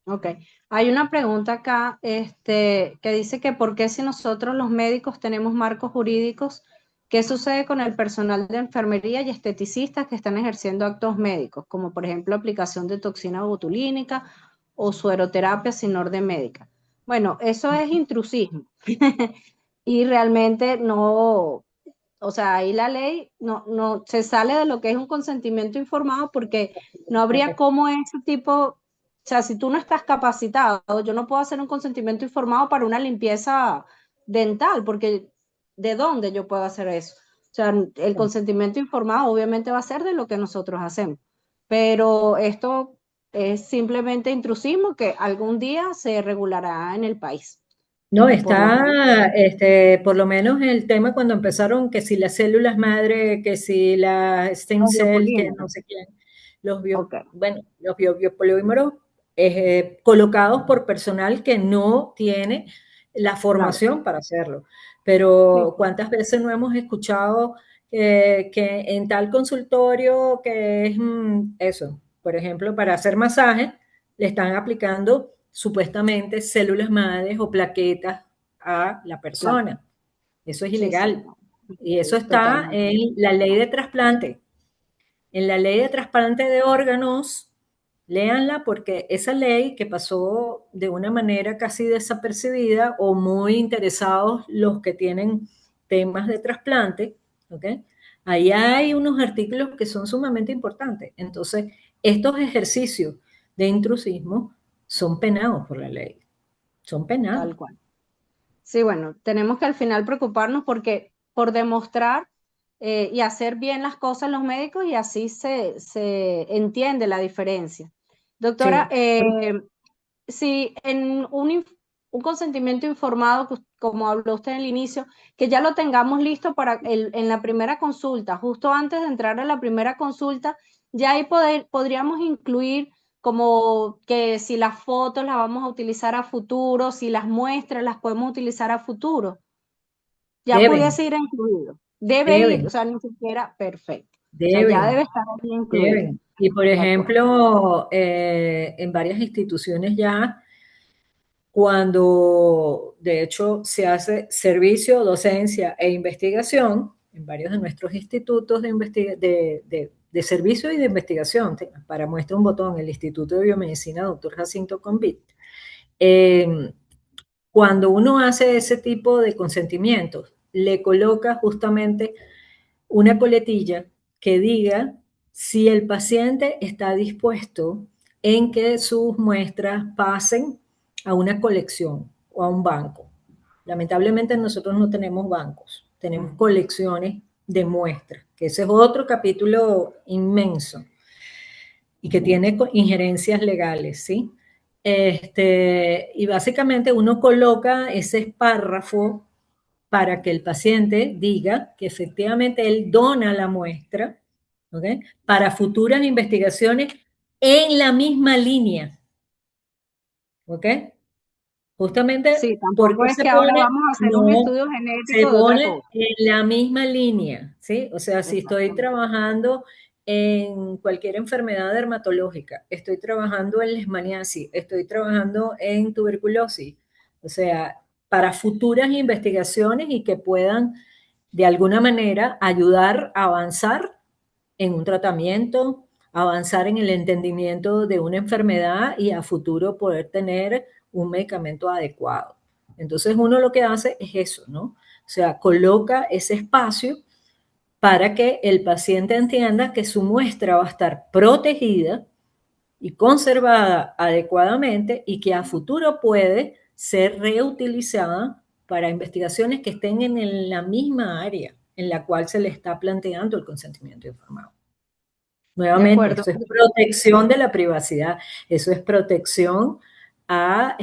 Ok, hay una pregunta acá, que dice que por qué si nosotros los médicos tenemos marcos jurídicos, ¿qué sucede con el personal de enfermería y esteticistas que están ejerciendo actos médicos, como por ejemplo aplicación de toxina botulínica o sueroterapia sin orden médica? Bueno, eso es intrusismo y realmente no, o sea, ahí la ley no se sale de lo que es un consentimiento informado porque no habría cómo ese tipo, o sea, si tú no estás capacitado, yo no puedo hacer un consentimiento informado para una limpieza dental, porque ¿de dónde yo puedo hacer eso? O sea, el consentimiento informado obviamente va a ser de lo que nosotros hacemos, pero esto es simplemente intrusismo que algún día se regulará en el país. No, Y por lo menos, por lo menos el tema cuando empezaron, que si las células madre, que si las stem los cells, que no biopolímeros. sé quién, Ok. los biopolímeros colocados por personal que no tiene la Claro. formación para hacerlo. Sí, Pero sí. ¿cuántas veces no hemos escuchado que en tal consultorio que es eso, por ejemplo, para hacer masaje, le están aplicando supuestamente células madres o plaquetas a la Claro. persona? Eso es Sí, sí, ilegal. no. Y eso está Totalmente. en la ley de trasplante. En la ley de trasplante de órganos léanla porque esa ley que pasó de una manera casi desapercibida o muy interesados los que tienen temas de trasplante, ¿ok? Ahí hay unos artículos que son sumamente importantes. Entonces, estos ejercicios de intrusismo son penados por la ley, son penados. Tal cual. Sí, bueno, tenemos que al final preocuparnos porque por demostrar y hacer bien las cosas los médicos y así se entiende la diferencia. Doctora, Sí. si en un consentimiento informado, como habló usted en el inicio, que ya lo tengamos listo para en la primera consulta, justo antes de entrar a la primera consulta, ya ahí podríamos incluir como que si las fotos las vamos a utilizar a futuro, si las muestras las podemos utilizar a futuro, ya Deben, pudiese ir incluido. Debe ir, o deben, sea, ni siquiera perfecto. O sea, ya debe deben, estar ahí incluido. deben. Y por De acuerdo. ejemplo, en varias instituciones ya, cuando de hecho se hace servicio, docencia e investigación, en varios de nuestros institutos de servicio y de investigación, para muestra un botón, el Instituto de Biomedicina Dr. Jacinto Convit, eh, cuando uno hace ese tipo de consentimientos, le coloca justamente una coletilla que diga si el paciente está dispuesto en que sus muestras pasen a una colección o a un banco. Lamentablemente nosotros no tenemos bancos, tenemos colecciones de muestras, que ese es otro capítulo inmenso y que tiene injerencias legales, ¿sí? Y básicamente uno coloca ese párrafo para que el paciente diga que efectivamente él dona la muestra, ¿ok? Para futuras investigaciones en la misma línea, ¿ok? Justamente Sí, tampoco porque es se que ahora pone, vamos a hacer un no, estudio se genético de otra pone cosa. en la misma línea, ¿sí? O sea, si estoy Exactamente. trabajando en cualquier enfermedad dermatológica, estoy trabajando en leishmaniasis, estoy trabajando en tuberculosis, o sea, para futuras investigaciones y que puedan de alguna manera ayudar a avanzar en un tratamiento, avanzar en el entendimiento de una enfermedad y a futuro poder tener un medicamento adecuado. Entonces uno lo que hace es eso, ¿no? O sea, coloca ese espacio para que el paciente entienda que su muestra va a estar protegida y conservada adecuadamente y que a futuro puede ser reutilizada para investigaciones que estén en la misma área en la cual se le está planteando el consentimiento informado. De Nuevamente, acuerdo. eso es protección de la privacidad, eso es protección a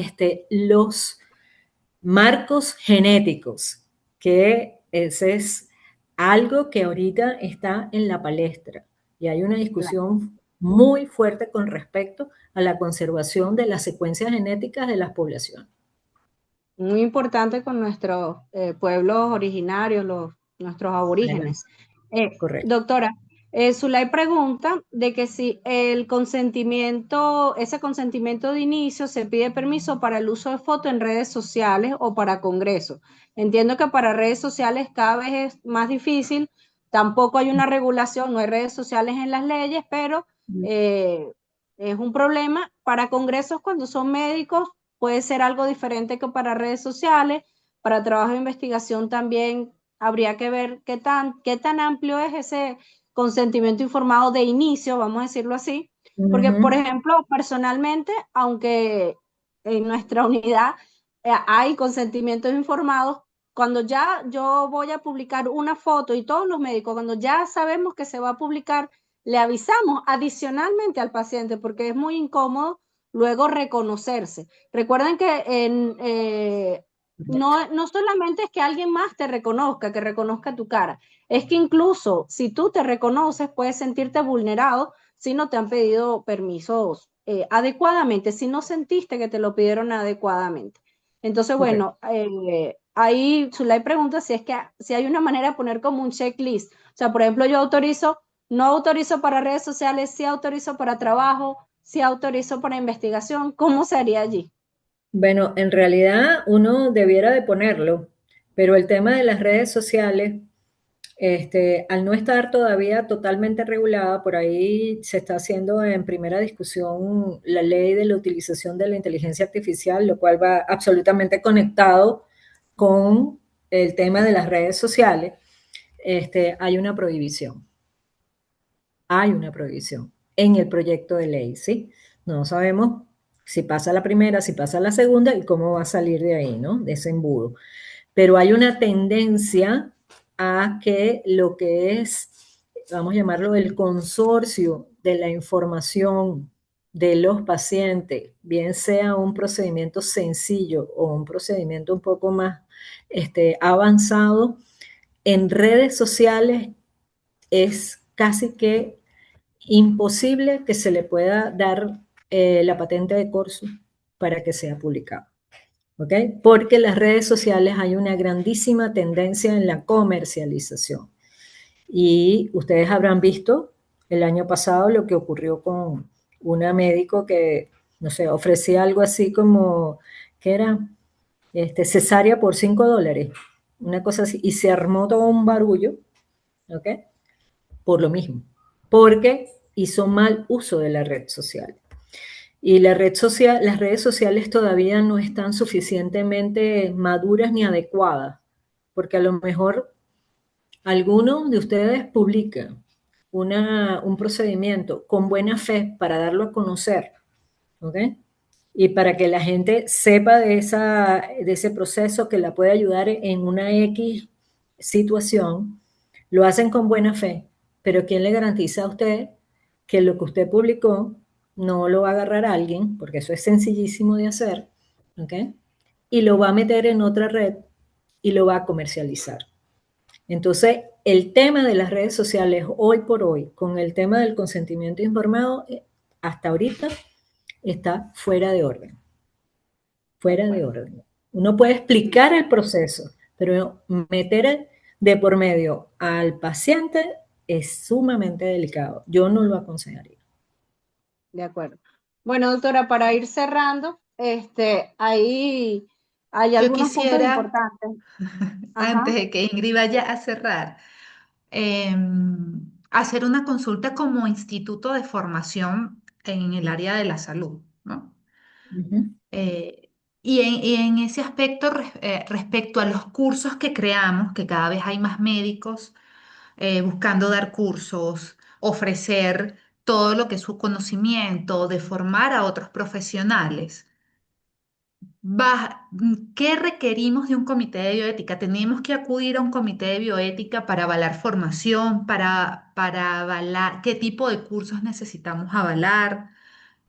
los marcos genéticos, que ese es algo que ahorita está en la palestra y hay una Claro. discusión muy fuerte con respecto a la conservación de las secuencias genéticas de las poblaciones. Muy importante con nuestros pueblos originarios, nuestros aborígenes. Además, correcto. Doctora, Zulay pregunta de que si el consentimiento, ese consentimiento de inicio se pide permiso para el uso de fotos en redes sociales o para congresos. Entiendo que para redes sociales cada vez es más difícil, tampoco hay una regulación, no hay redes sociales en las leyes, pero eh, es un problema. Para congresos cuando son médicos puede ser algo diferente que para redes sociales. Para trabajo de investigación también habría que ver qué tan amplio es ese consentimiento informado de inicio, vamos a decirlo así. Porque, por Ujú. ejemplo, personalmente, aunque en nuestra unidad hay consentimientos informados, cuando ya yo voy a publicar una foto y todos los médicos, cuando ya sabemos que se va a publicar, le avisamos adicionalmente al paciente porque es muy incómodo luego reconocerse. Recuerden que no solamente es que alguien más te reconozca, que reconozca tu cara, es que incluso si tú te reconoces, puedes sentirte vulnerado si no te han pedido permisos adecuadamente, si no sentiste que te lo pidieron adecuadamente. Entonces, Correcto. bueno, ahí Zulay pregunta si es que si hay una manera de poner como un checklist. O sea, por ejemplo, yo autorizo, no autorizo para redes sociales, sí autorizo para trabajo, sí autorizo para investigación. ¿Cómo se haría allí? Bueno, en realidad uno debiera de ponerlo, pero el tema de las redes sociales Al no estar todavía totalmente regulada, por ahí se está haciendo en primera discusión la ley de la utilización de la inteligencia artificial, lo cual va absolutamente conectado con el tema de las redes sociales. Hay una prohibición. Hay una prohibición en el proyecto de ley, ¿sí? No sabemos si pasa la primera, si pasa la segunda y cómo va a salir de ahí, ¿no? De ese embudo. Pero hay una tendencia a que lo que es, vamos a llamarlo, el consorcio de la información de los pacientes, bien sea un procedimiento sencillo o un procedimiento un poco más avanzado, en redes sociales es casi que imposible que se le pueda dar la patente de corso para que sea publicado. ¿Okay? Porque en las redes sociales hay una grandísima tendencia en la comercialización. Y ustedes habrán visto el año pasado lo que ocurrió con una médico que, no sé, ofrecía algo así como, ¿qué era? Cesárea por $5, una cosa así, y se armó todo un barullo, ¿ok? Por lo mismo, porque hizo mal uso de la red social. Y las redes sociales todavía no están suficientemente maduras ni adecuadas, porque a lo mejor alguno de ustedes publica un procedimiento con buena fe para darlo a conocer, ¿ok? Y para que la gente sepa de ese proceso que la puede ayudar en una X situación, lo hacen con buena fe, pero ¿quién le garantiza a usted que lo que usted publicó no lo va a agarrar alguien, porque eso es sencillísimo de hacer, ¿ok? Y lo va a meter en otra red y lo va a comercializar. Entonces, el tema de las redes sociales hoy por hoy, con el tema del consentimiento informado, hasta ahorita está fuera de orden. Fuera de orden. Uno puede explicar el proceso, pero meter de por medio al paciente es sumamente delicado. Yo no lo aconsejaría. De acuerdo. Bueno, doctora, para ir cerrando, hay Yo algunos puntos quisiera, importantes. antes Ajá. de que Ingrid vaya a cerrar, hacer una consulta como instituto de formación en el área de la salud, ¿no? Ujú. Y en ese aspecto, respecto a los cursos que creamos, que cada vez hay más médicos buscando dar cursos, ofrecer todo lo que es su conocimiento, de formar a otros profesionales. ¿Qué requerimos de un comité de bioética? ¿Tenemos que acudir a un comité de bioética para avalar formación, para avalar qué tipo de cursos necesitamos avalar?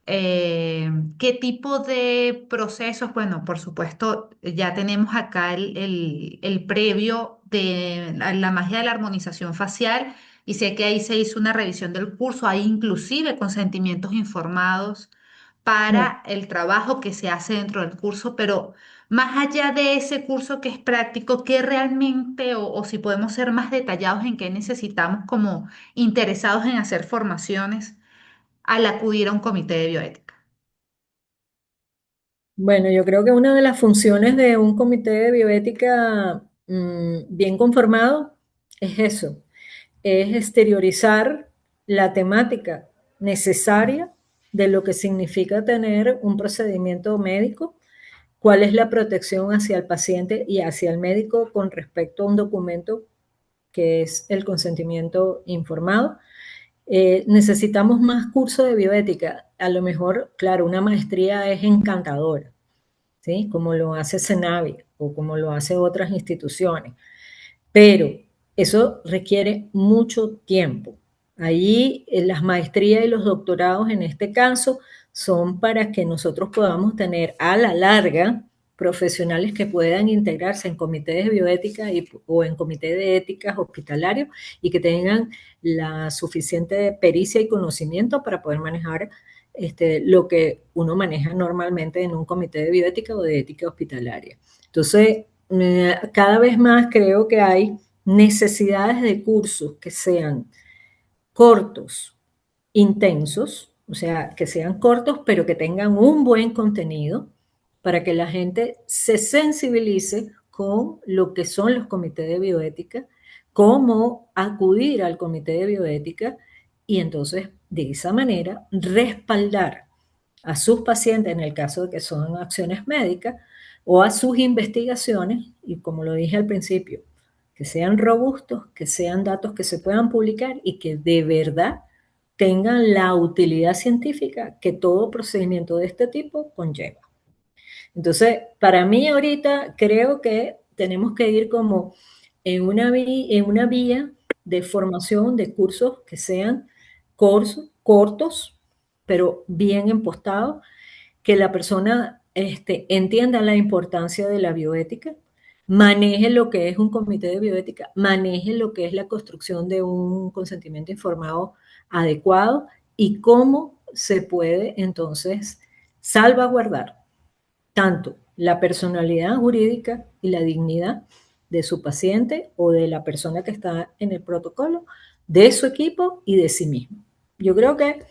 ¿Qué tipo de procesos? Bueno, por supuesto, ya tenemos acá el previo de la magia de la armonización facial y sé que ahí se hizo una revisión del curso, hay inclusive consentimientos informados No. para el trabajo que se hace dentro del curso, pero más allá de ese curso que es práctico, ¿qué realmente o si podemos ser más detallados en qué necesitamos como interesados en hacer formaciones al acudir a un comité de bioética? Bueno, yo creo que una de las funciones de un comité de bioética bien conformado es eso, es exteriorizar la temática necesaria de lo que significa tener un procedimiento médico, cuál es la protección hacia el paciente y hacia el médico con respecto a un documento que es el consentimiento informado. Necesitamos más cursos de bioética. A lo mejor, claro, una maestría es encantadora, ¿sí? Como lo hace Senavi o como lo hace otras instituciones. Pero eso requiere mucho tiempo. Ahí las maestrías y los doctorados en este caso son para que nosotros podamos tener a la larga profesionales que puedan integrarse en comités de bioética o en comités de éticas hospitalarios y que tengan la suficiente pericia y conocimiento para poder manejar lo que uno maneja normalmente en un comité de bioética o de ética hospitalaria. Entonces, cada vez más creo que hay necesidades de cursos que sean cortos, intensos, o sea, que sean cortos pero que tengan un buen contenido para que la gente se sensibilice con lo que son los comités de bioética, cómo acudir al comité de bioética y entonces de esa manera respaldar a sus pacientes en el caso de que son acciones médicas o a sus investigaciones y como lo dije al principio, que sean robustos, que sean datos que se puedan publicar y que de verdad tengan la utilidad científica que todo procedimiento de este tipo conlleva. Entonces, para mí ahorita creo que tenemos que ir como en una vía de formación de cursos que sean cortos, pero bien impostados, que la persona entienda la importancia de la bioética, maneje lo que es un comité de bioética, maneje lo que es la construcción de un consentimiento informado adecuado y cómo se puede entonces salvaguardar tanto la personalidad jurídica y la dignidad de su paciente o de la persona que está en el protocolo, de su equipo y de sí mismo. Yo creo que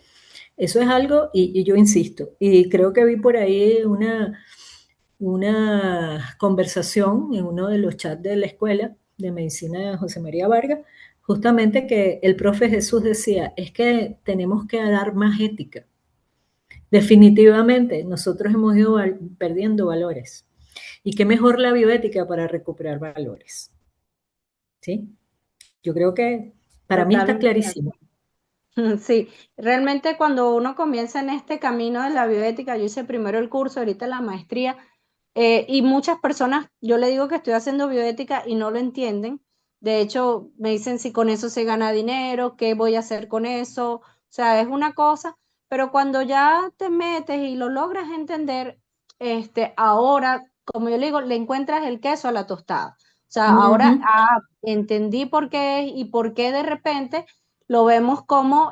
eso es algo, y yo insisto, y creo que vi por ahí una conversación en uno de los chats de la escuela de medicina de José María Vargas, justamente que el profe Jesús decía, es que tenemos que dar más ética. Definitivamente, nosotros hemos ido perdiendo valores. Y qué mejor la bioética para recuperar valores. ¿Sí? Yo creo que para mí está Totalmente. clarísimo. Sí, realmente cuando uno comienza en este camino de la bioética, yo hice primero el curso, ahorita la maestría, y muchas personas, yo le digo que estoy haciendo bioética y no lo entienden. De hecho, me dicen si con eso se gana dinero, qué voy a hacer con eso. O sea, es una cosa, pero cuando ya te metes y lo logras entender, ahora, como yo le digo, le encuentras el queso a la tostada. O sea, ahora entendí por qué y por qué de repente lo vemos como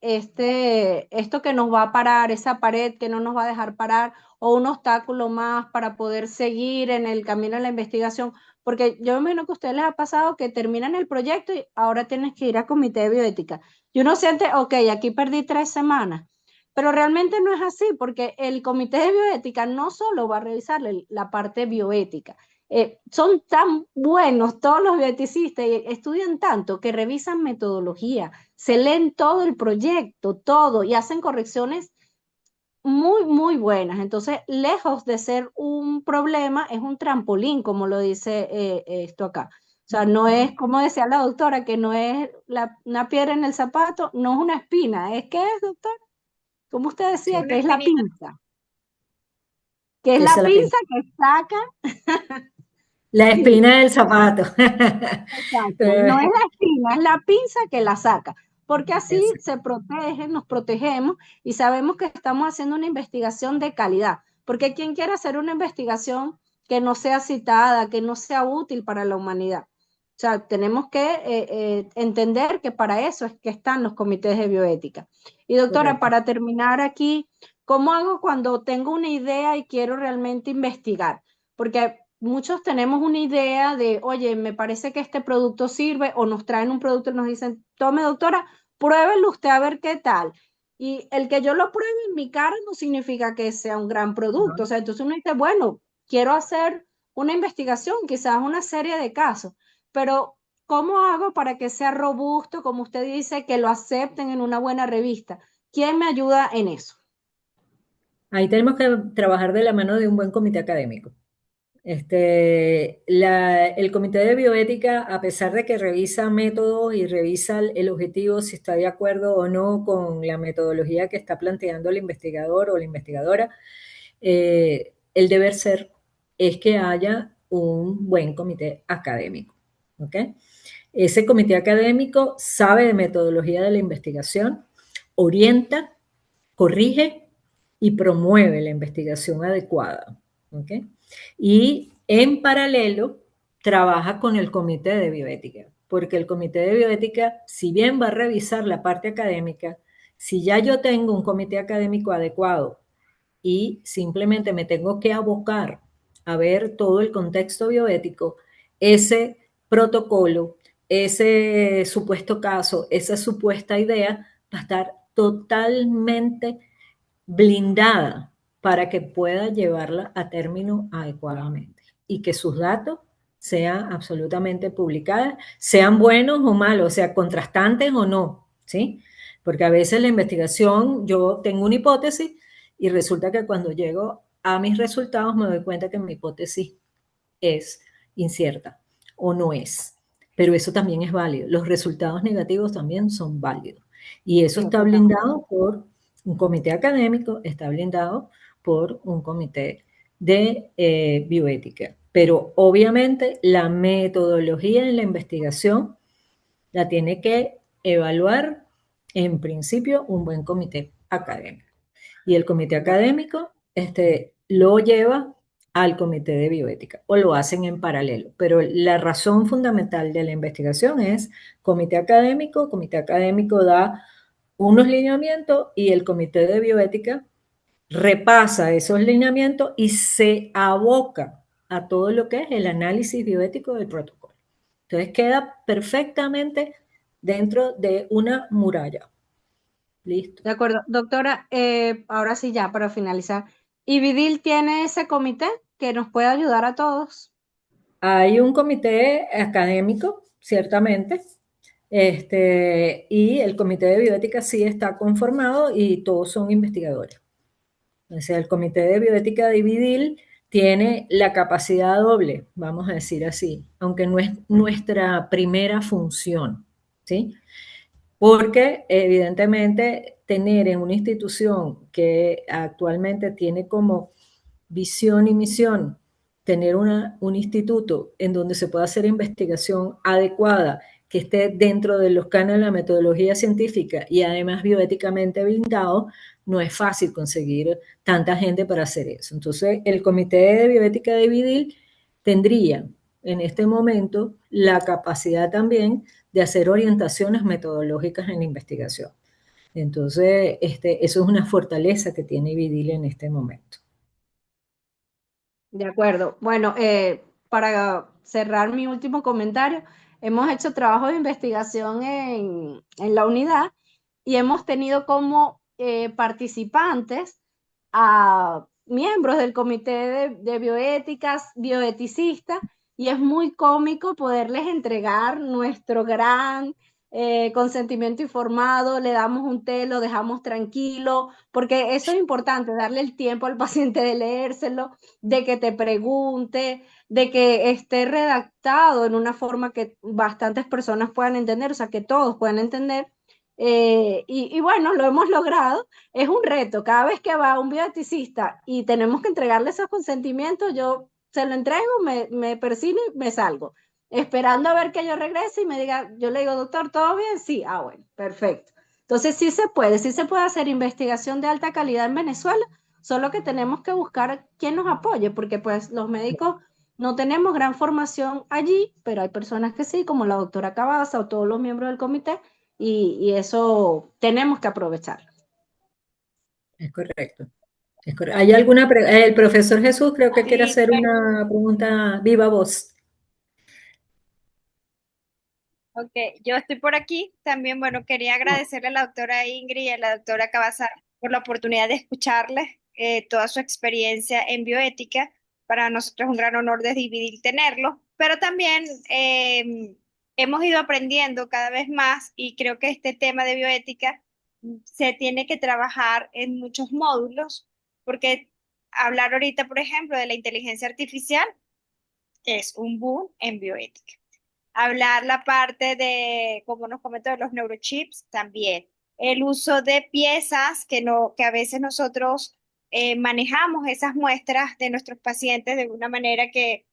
esto que nos va a parar, esa pared que no nos va a dejar parar o un obstáculo más para poder seguir en el camino de la investigación, porque yo me imagino que a ustedes les ha pasado que terminan el proyecto y ahora tienes que ir a comité de bioética. Y uno siente, ok, aquí perdí 3 semanas, pero realmente no es así, porque el comité de bioética no solo va a revisar la parte bioética, son tan buenos todos los bioeticistas y estudian tanto que revisan metodología, se leen todo el proyecto, todo, y hacen correcciones muy, muy buenas. Entonces, lejos de ser un problema, es un trampolín, como lo dice esto acá. O sea, no es, como decía la doctora, que no es una piedra en el zapato, no es una espina. ¿Es qué es, doctor? Como usted decía, Sí. que es la pinza. Que es Esa la es la pinza que saca. La Sí, espina del zapato. exacto, no es la espina, es la pinza que la saca, porque así Eso. se protege, nos protegemos y sabemos que estamos haciendo una investigación de calidad, porque quien quiere hacer una investigación que no sea citada, que no sea útil para la humanidad. O sea, tenemos que entender que para eso es que están los comités de bioética. Y doctora, Correcto. para terminar aquí, ¿cómo hago cuando tengo una idea y quiero realmente investigar? Porque muchos tenemos una idea de, oye, me parece que este producto sirve o nos traen un producto y nos dicen, tome doctora, pruébelo usted a ver qué tal. Y el que yo lo pruebe en mi cara no significa que sea un gran producto. O ¿No? sea, entonces uno dice, bueno, quiero hacer una investigación, quizás una serie de casos, pero ¿cómo hago para que sea robusto, como usted dice, que lo acepten en una buena revista? ¿Quién me ayuda en eso? Ahí tenemos que trabajar de la mano de un buen comité académico. El comité de bioética, a pesar de que revisa métodos y revisa el objetivo, si está de acuerdo o no con la metodología que está planteando el investigador o la investigadora, el deber ser es que haya un buen comité académico. ¿Ok? Ese comité académico sabe de metodología de la investigación, orienta, corrige y promueve la investigación adecuada. ¿Okay? Y en paralelo trabaja con el comité de bioética, porque el comité de bioética, si bien va a revisar la parte académica, si ya yo tengo un comité académico adecuado y simplemente me tengo que abocar a ver todo el contexto bioético, ese protocolo, ese supuesto caso, esa supuesta idea va a estar totalmente blindada para que pueda llevarla a término adecuadamente y que sus datos sean absolutamente publicadas, sean buenos o malos, o sea, contrastantes o no, ¿sí? Porque a veces la investigación, yo tengo una hipótesis y resulta que cuando llego a mis resultados me doy cuenta que mi hipótesis es incierta o no es. Pero eso también es válido. Los resultados negativos también son válidos. Y eso Sí, está total. blindado por un comité académico, está blindado por un comité de bioética. Pero obviamente la metodología en la investigación la tiene que evaluar en principio un buen comité académico. Y el comité académico lo lleva al comité de bioética o lo hacen en paralelo. Pero la razón fundamental de la investigación es comité académico da unos lineamientos y el comité de bioética repasa esos lineamientos y se aboca a todo lo que es el análisis bioético del protocolo. Entonces queda perfectamente dentro de una muralla. Listo. De acuerdo, doctora, ahora sí ya para finalizar. ¿IBIDIL tiene ese comité que nos puede ayudar a todos? Hay un comité académico, ciertamente, y el comité de bioética sí está conformado y todos son investigadores. O sea, el comité de bioética de IBIDIL tiene la capacidad doble, vamos a decir así, aunque no es nuestra primera función, ¿sí? Porque evidentemente tener en una institución que actualmente tiene como visión y misión tener un instituto en donde se pueda hacer investigación adecuada, que esté dentro de los cánones de la metodología científica y además bioéticamente blindado, no es fácil conseguir tanta gente para hacer eso. Entonces, el Comité de Bioética de BIDIL tendría en este momento la capacidad también de hacer orientaciones metodológicas en la investigación. Entonces, eso es una fortaleza que tiene BIDIL en este momento. De acuerdo. Bueno, para cerrar mi último comentario, hemos hecho trabajo de investigación en la unidad y hemos tenido como participantes a miembros del comité de bioéticas, bioeticistas, y es muy cómico poderles entregar nuestro gran consentimiento informado, le damos un té, lo dejamos tranquilo, porque eso es importante, darle el tiempo al paciente de leérselo, de que te pregunte, de que esté redactado en una forma que bastantes personas puedan entender, o sea, que todos puedan entender. Y bueno, lo hemos logrado. Es un reto. Cada vez que va un bioeticista y tenemos que entregarle esos consentimientos, yo se lo entrego, me persino y me salgo, esperando a ver que yo regrese y me diga, yo le digo, doctor, ¿todo bien? Sí, ah, bueno, perfecto. Entonces sí se puede hacer investigación de alta calidad en Venezuela, solo que tenemos que buscar quién nos apoye, porque pues los médicos no tenemos gran formación allí, pero hay personas que sí, como la doctora Cabaza o todos los miembros del comité, y eso tenemos que aprovecharlo. Es correcto. ¿Hay alguna el profesor Jesús creo que quiere Sí, hacer una pregunta viva voz? ok, yo estoy por aquí. También, bueno, quería agradecerle a la doctora Ingrid y a la doctora Cabazar por la oportunidad de escucharles toda su experiencia en bioética. Para nosotros es un gran honor de dividir tenerlo, pero también hemos ido aprendiendo cada vez más y creo que este tema de bioética se tiene que trabajar en muchos módulos, porque hablar ahorita, por ejemplo, de la inteligencia artificial es un boom en bioética. Hablar la parte de, como nos comentó, de los neurochips también. El uso de piezas que, no, que a veces nosotros manejamos esas muestras de nuestros pacientes de una manera que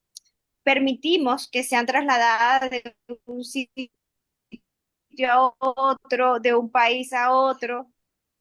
permitimos que sean trasladadas de un sitio a otro, de un país a otro.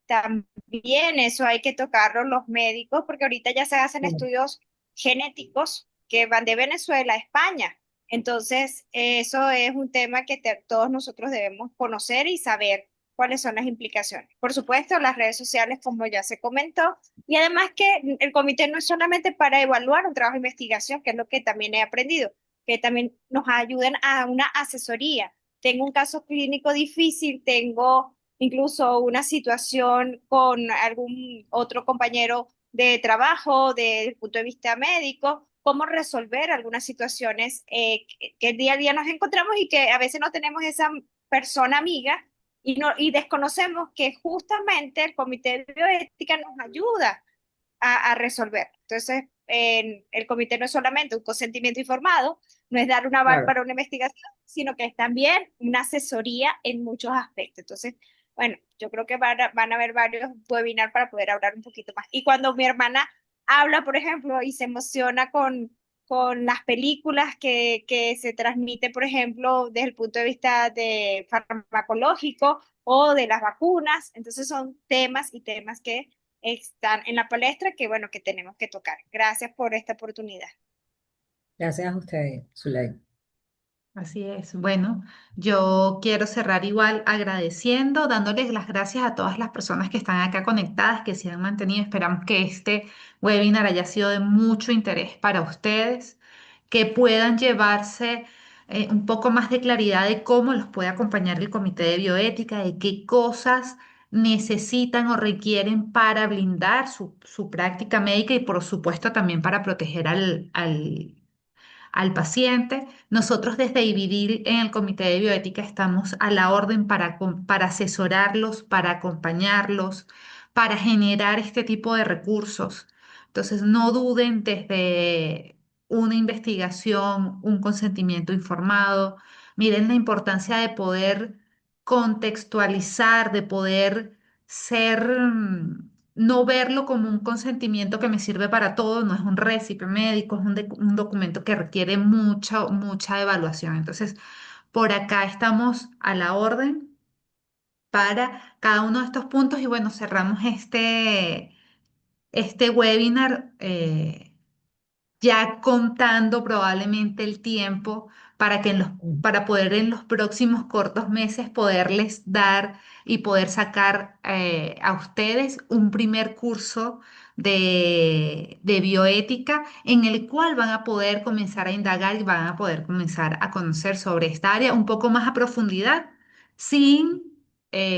También eso hay que tocarlo los médicos, porque ahorita ya se hacen estudios genéticos que van de Venezuela a España. Entonces, eso es un tema que todos nosotros debemos conocer y saber cuáles son las implicaciones. Por supuesto, las redes sociales, como ya se comentó, y además que el comité no es solamente para evaluar un trabajo de investigación, que es lo que también he aprendido, que también nos ayuden a una asesoría. Tengo un caso clínico difícil, tengo incluso una situación con algún otro compañero de trabajo desde el punto de vista médico. cómo resolver algunas situaciones que día a día nos encontramos y que a veces no tenemos esa persona amiga y, no, y desconocemos que justamente el comité de bioética nos ayuda a resolver. Entonces, el comité no es solamente un consentimiento informado, no es dar un aval Claro. para una investigación, sino que es también una asesoría en muchos aspectos. Entonces, bueno, yo creo que van a haber varios webinars para poder hablar un poquito más. Y cuando mi hermana habla, por ejemplo, y se emociona con las películas que se transmiten, por ejemplo, desde el punto de vista de farmacológico o de las vacunas, entonces son temas y temas que están en la palestra que, bueno, que tenemos que tocar. Gracias por esta oportunidad. Gracias a usted, Zulay. Así es. Bueno, yo quiero cerrar igual agradeciendo, dándoles las gracias a todas las personas que están acá conectadas, que se han mantenido. Esperamos que este webinar haya sido de mucho interés para ustedes, que puedan llevarse un poco más de claridad de cómo los puede acompañar el Comité de Bioética, de qué cosas necesitan o requieren para blindar su práctica médica y por supuesto también para proteger al paciente. Nosotros desde Dividir en el Comité de Bioética estamos a la orden para asesorarlos, para acompañarlos, para generar este tipo de recursos. Entonces, no duden desde una investigación, un consentimiento informado. Miren la importancia de poder contextualizar, de poder ser, no verlo como un consentimiento que me sirve para todo, no es un récipe médico, es un documento que requiere mucha evaluación. Entonces, por acá estamos a la orden para cada uno de estos puntos y bueno, cerramos este webinar. Ya contando probablemente el tiempo para para poder en los próximos cortos meses poderles dar y poder sacar a ustedes un primer curso de bioética en el cual van a poder comenzar a indagar y van a poder comenzar a conocer sobre esta área un poco más a profundidad, sin,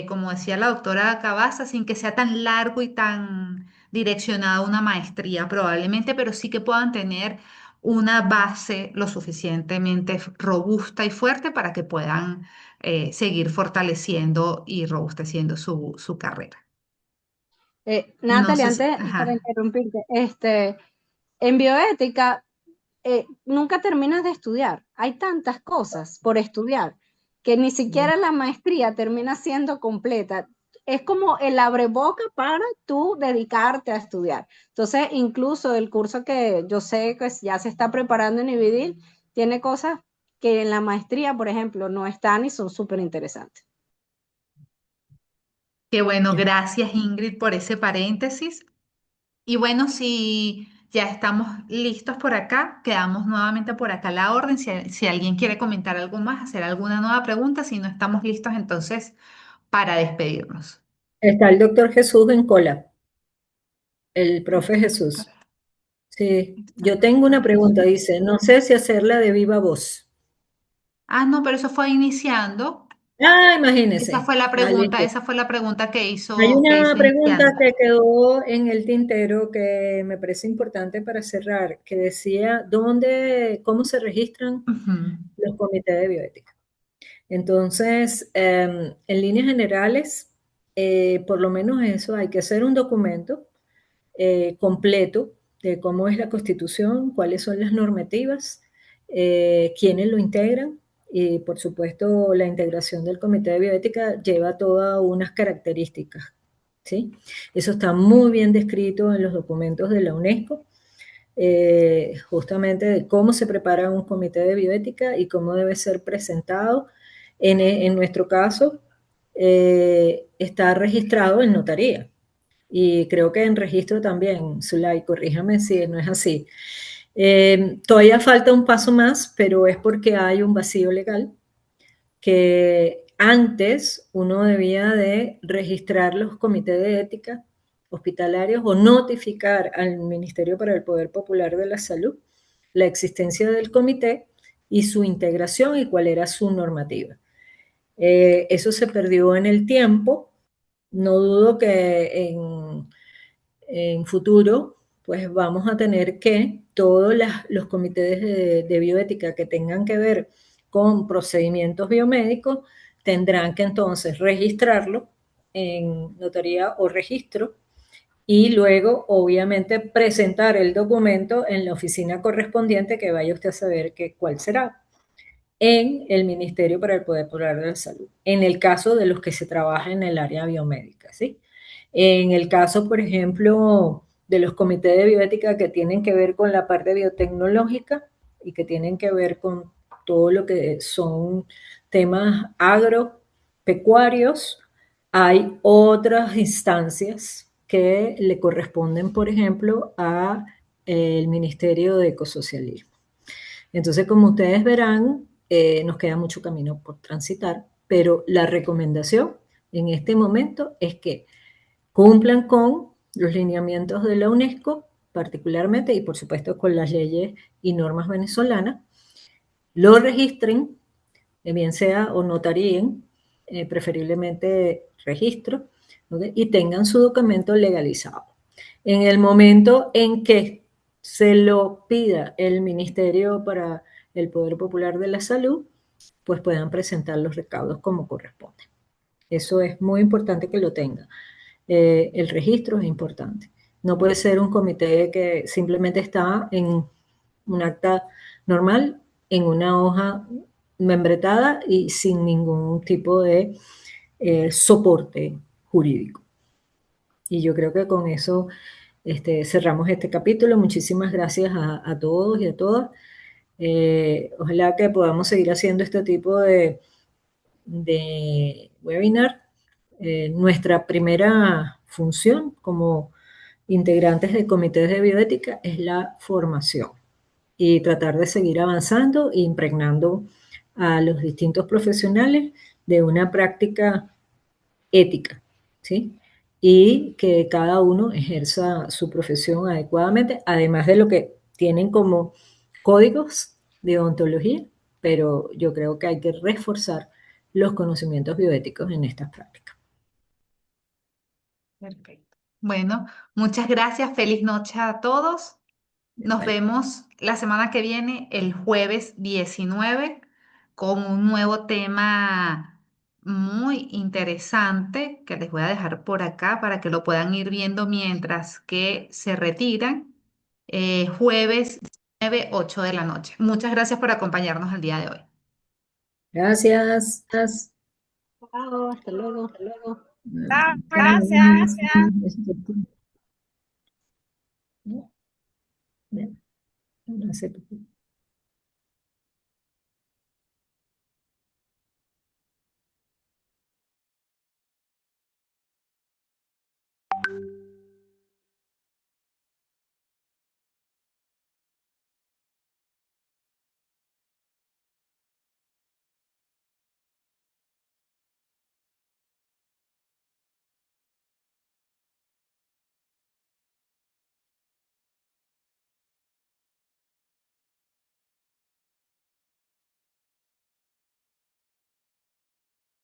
como decía la doctora Cabaza, sin que sea tan largo y tan direccionada a una maestría probablemente, pero sí que puedan tener una base lo suficientemente robusta y fuerte para que puedan seguir fortaleciendo y robusteciendo su carrera. No Natalie, sé si, antes para ajá. interrumpirte, en bioética nunca terminas de estudiar. Hay tantas cosas por estudiar que ni siquiera la maestría termina siendo completa. Es como el abreboca para tú dedicarte a estudiar. Entonces, incluso el curso que yo sé que ya se está preparando en IBIDIL tiene cosas que en la maestría, por ejemplo, no están y son súper interesantes. Qué bueno, gracias Ingrid por ese paréntesis. Y bueno, si ya estamos listos por acá, quedamos nuevamente por acá a la orden. Si alguien quiere comentar algo más, hacer alguna nueva pregunta, si no estamos listos, entonces para despedirnos. Está el doctor Jesús en cola, el profe Jesús. Sí, Está el yo tengo una doctor pregunta, Jesús. dice, no sé si hacerla de viva voz. Ah, no, pero eso fue iniciando. Ah, imagínese. Ah, listo. Esa fue la pregunta Hay que una hizo pregunta iniciando. que quedó en el tintero que me parece importante para cerrar, que decía, cómo se registran Ujú. los comités de bioética? Entonces, en líneas generales, por lo menos eso, hay que hacer un documento completo de cómo es la Constitución, cuáles son las normativas, quiénes lo integran y, por supuesto, la integración del Comité de Bioética lleva todas unas características, ¿sí? Eso está muy bien descrito en los documentos de la UNESCO, justamente de cómo se prepara un comité de bioética y cómo debe ser presentado. En nuestro caso, está registrado en notaría. Y creo que en registro también, Zulay, corríjame si no es así. Todavía falta un paso más, pero es porque hay un vacío legal que antes uno debía de registrar los comités de ética hospitalarios o notificar al Ministerio para el Poder Popular de la Salud la existencia del comité y su integración y cuál era su normativa. Eso se perdió en el tiempo. No dudo que en futuro, pues vamos a tener que todos los comités de bioética que tengan que ver con procedimientos biomédicos tendrán que entonces registrarlo en notaría o registro y luego, obviamente, presentar el documento en la oficina correspondiente que vaya usted a saber cuál será en el Ministerio para el Poder Popular de la Salud, en el caso de los que se trabaja en el área biomédica, ¿sí? En el caso, por ejemplo, de los comités de bioética que tienen que ver con la parte biotecnológica y que tienen que ver con todo lo que son temas agropecuarios, hay otras instancias que le corresponden, por ejemplo, a el Ministerio de Ecosocialismo. Entonces, como ustedes verán, nos queda mucho camino por transitar, pero la recomendación en este momento es que cumplan con los lineamientos de la UNESCO, particularmente, y por supuesto con las leyes y normas venezolanas, lo registren, bien sea o notaríen, preferiblemente registro, ¿okay? Y tengan su documento legalizado. En el momento en que se lo pida el Ministerio para el Poder Popular de la Salud, pues puedan presentar los recaudos como corresponde. Eso es muy importante que lo tengan. El registro es importante. No puede ser un comité que simplemente está en un acta normal, en una hoja membretada y sin ningún tipo de soporte jurídico. Y yo creo que con eso cerramos este capítulo. Muchísimas gracias a todos y a todas. Ojalá que podamos seguir haciendo este tipo de webinar. Nuestra primera función como integrantes de comités de bioética es la formación y tratar de seguir avanzando e impregnando a los distintos profesionales de una práctica ética, ¿sí? Y que cada uno ejerza su profesión adecuadamente, además de lo que tienen como códigos de ontología, pero yo creo que hay que reforzar los conocimientos bioéticos en estas prácticas. Perfecto. Bueno, muchas gracias. Feliz noche a todos. Nos Vale. vemos la semana que viene, el jueves 19, con un nuevo tema muy interesante que les voy a dejar por acá para que lo puedan ir viendo mientras que se retiran. Jueves 9, 8 de la noche. Muchas gracias por acompañarnos el día de hoy. Gracias. Chao, hasta luego, hasta luego. Gracias. Gracias.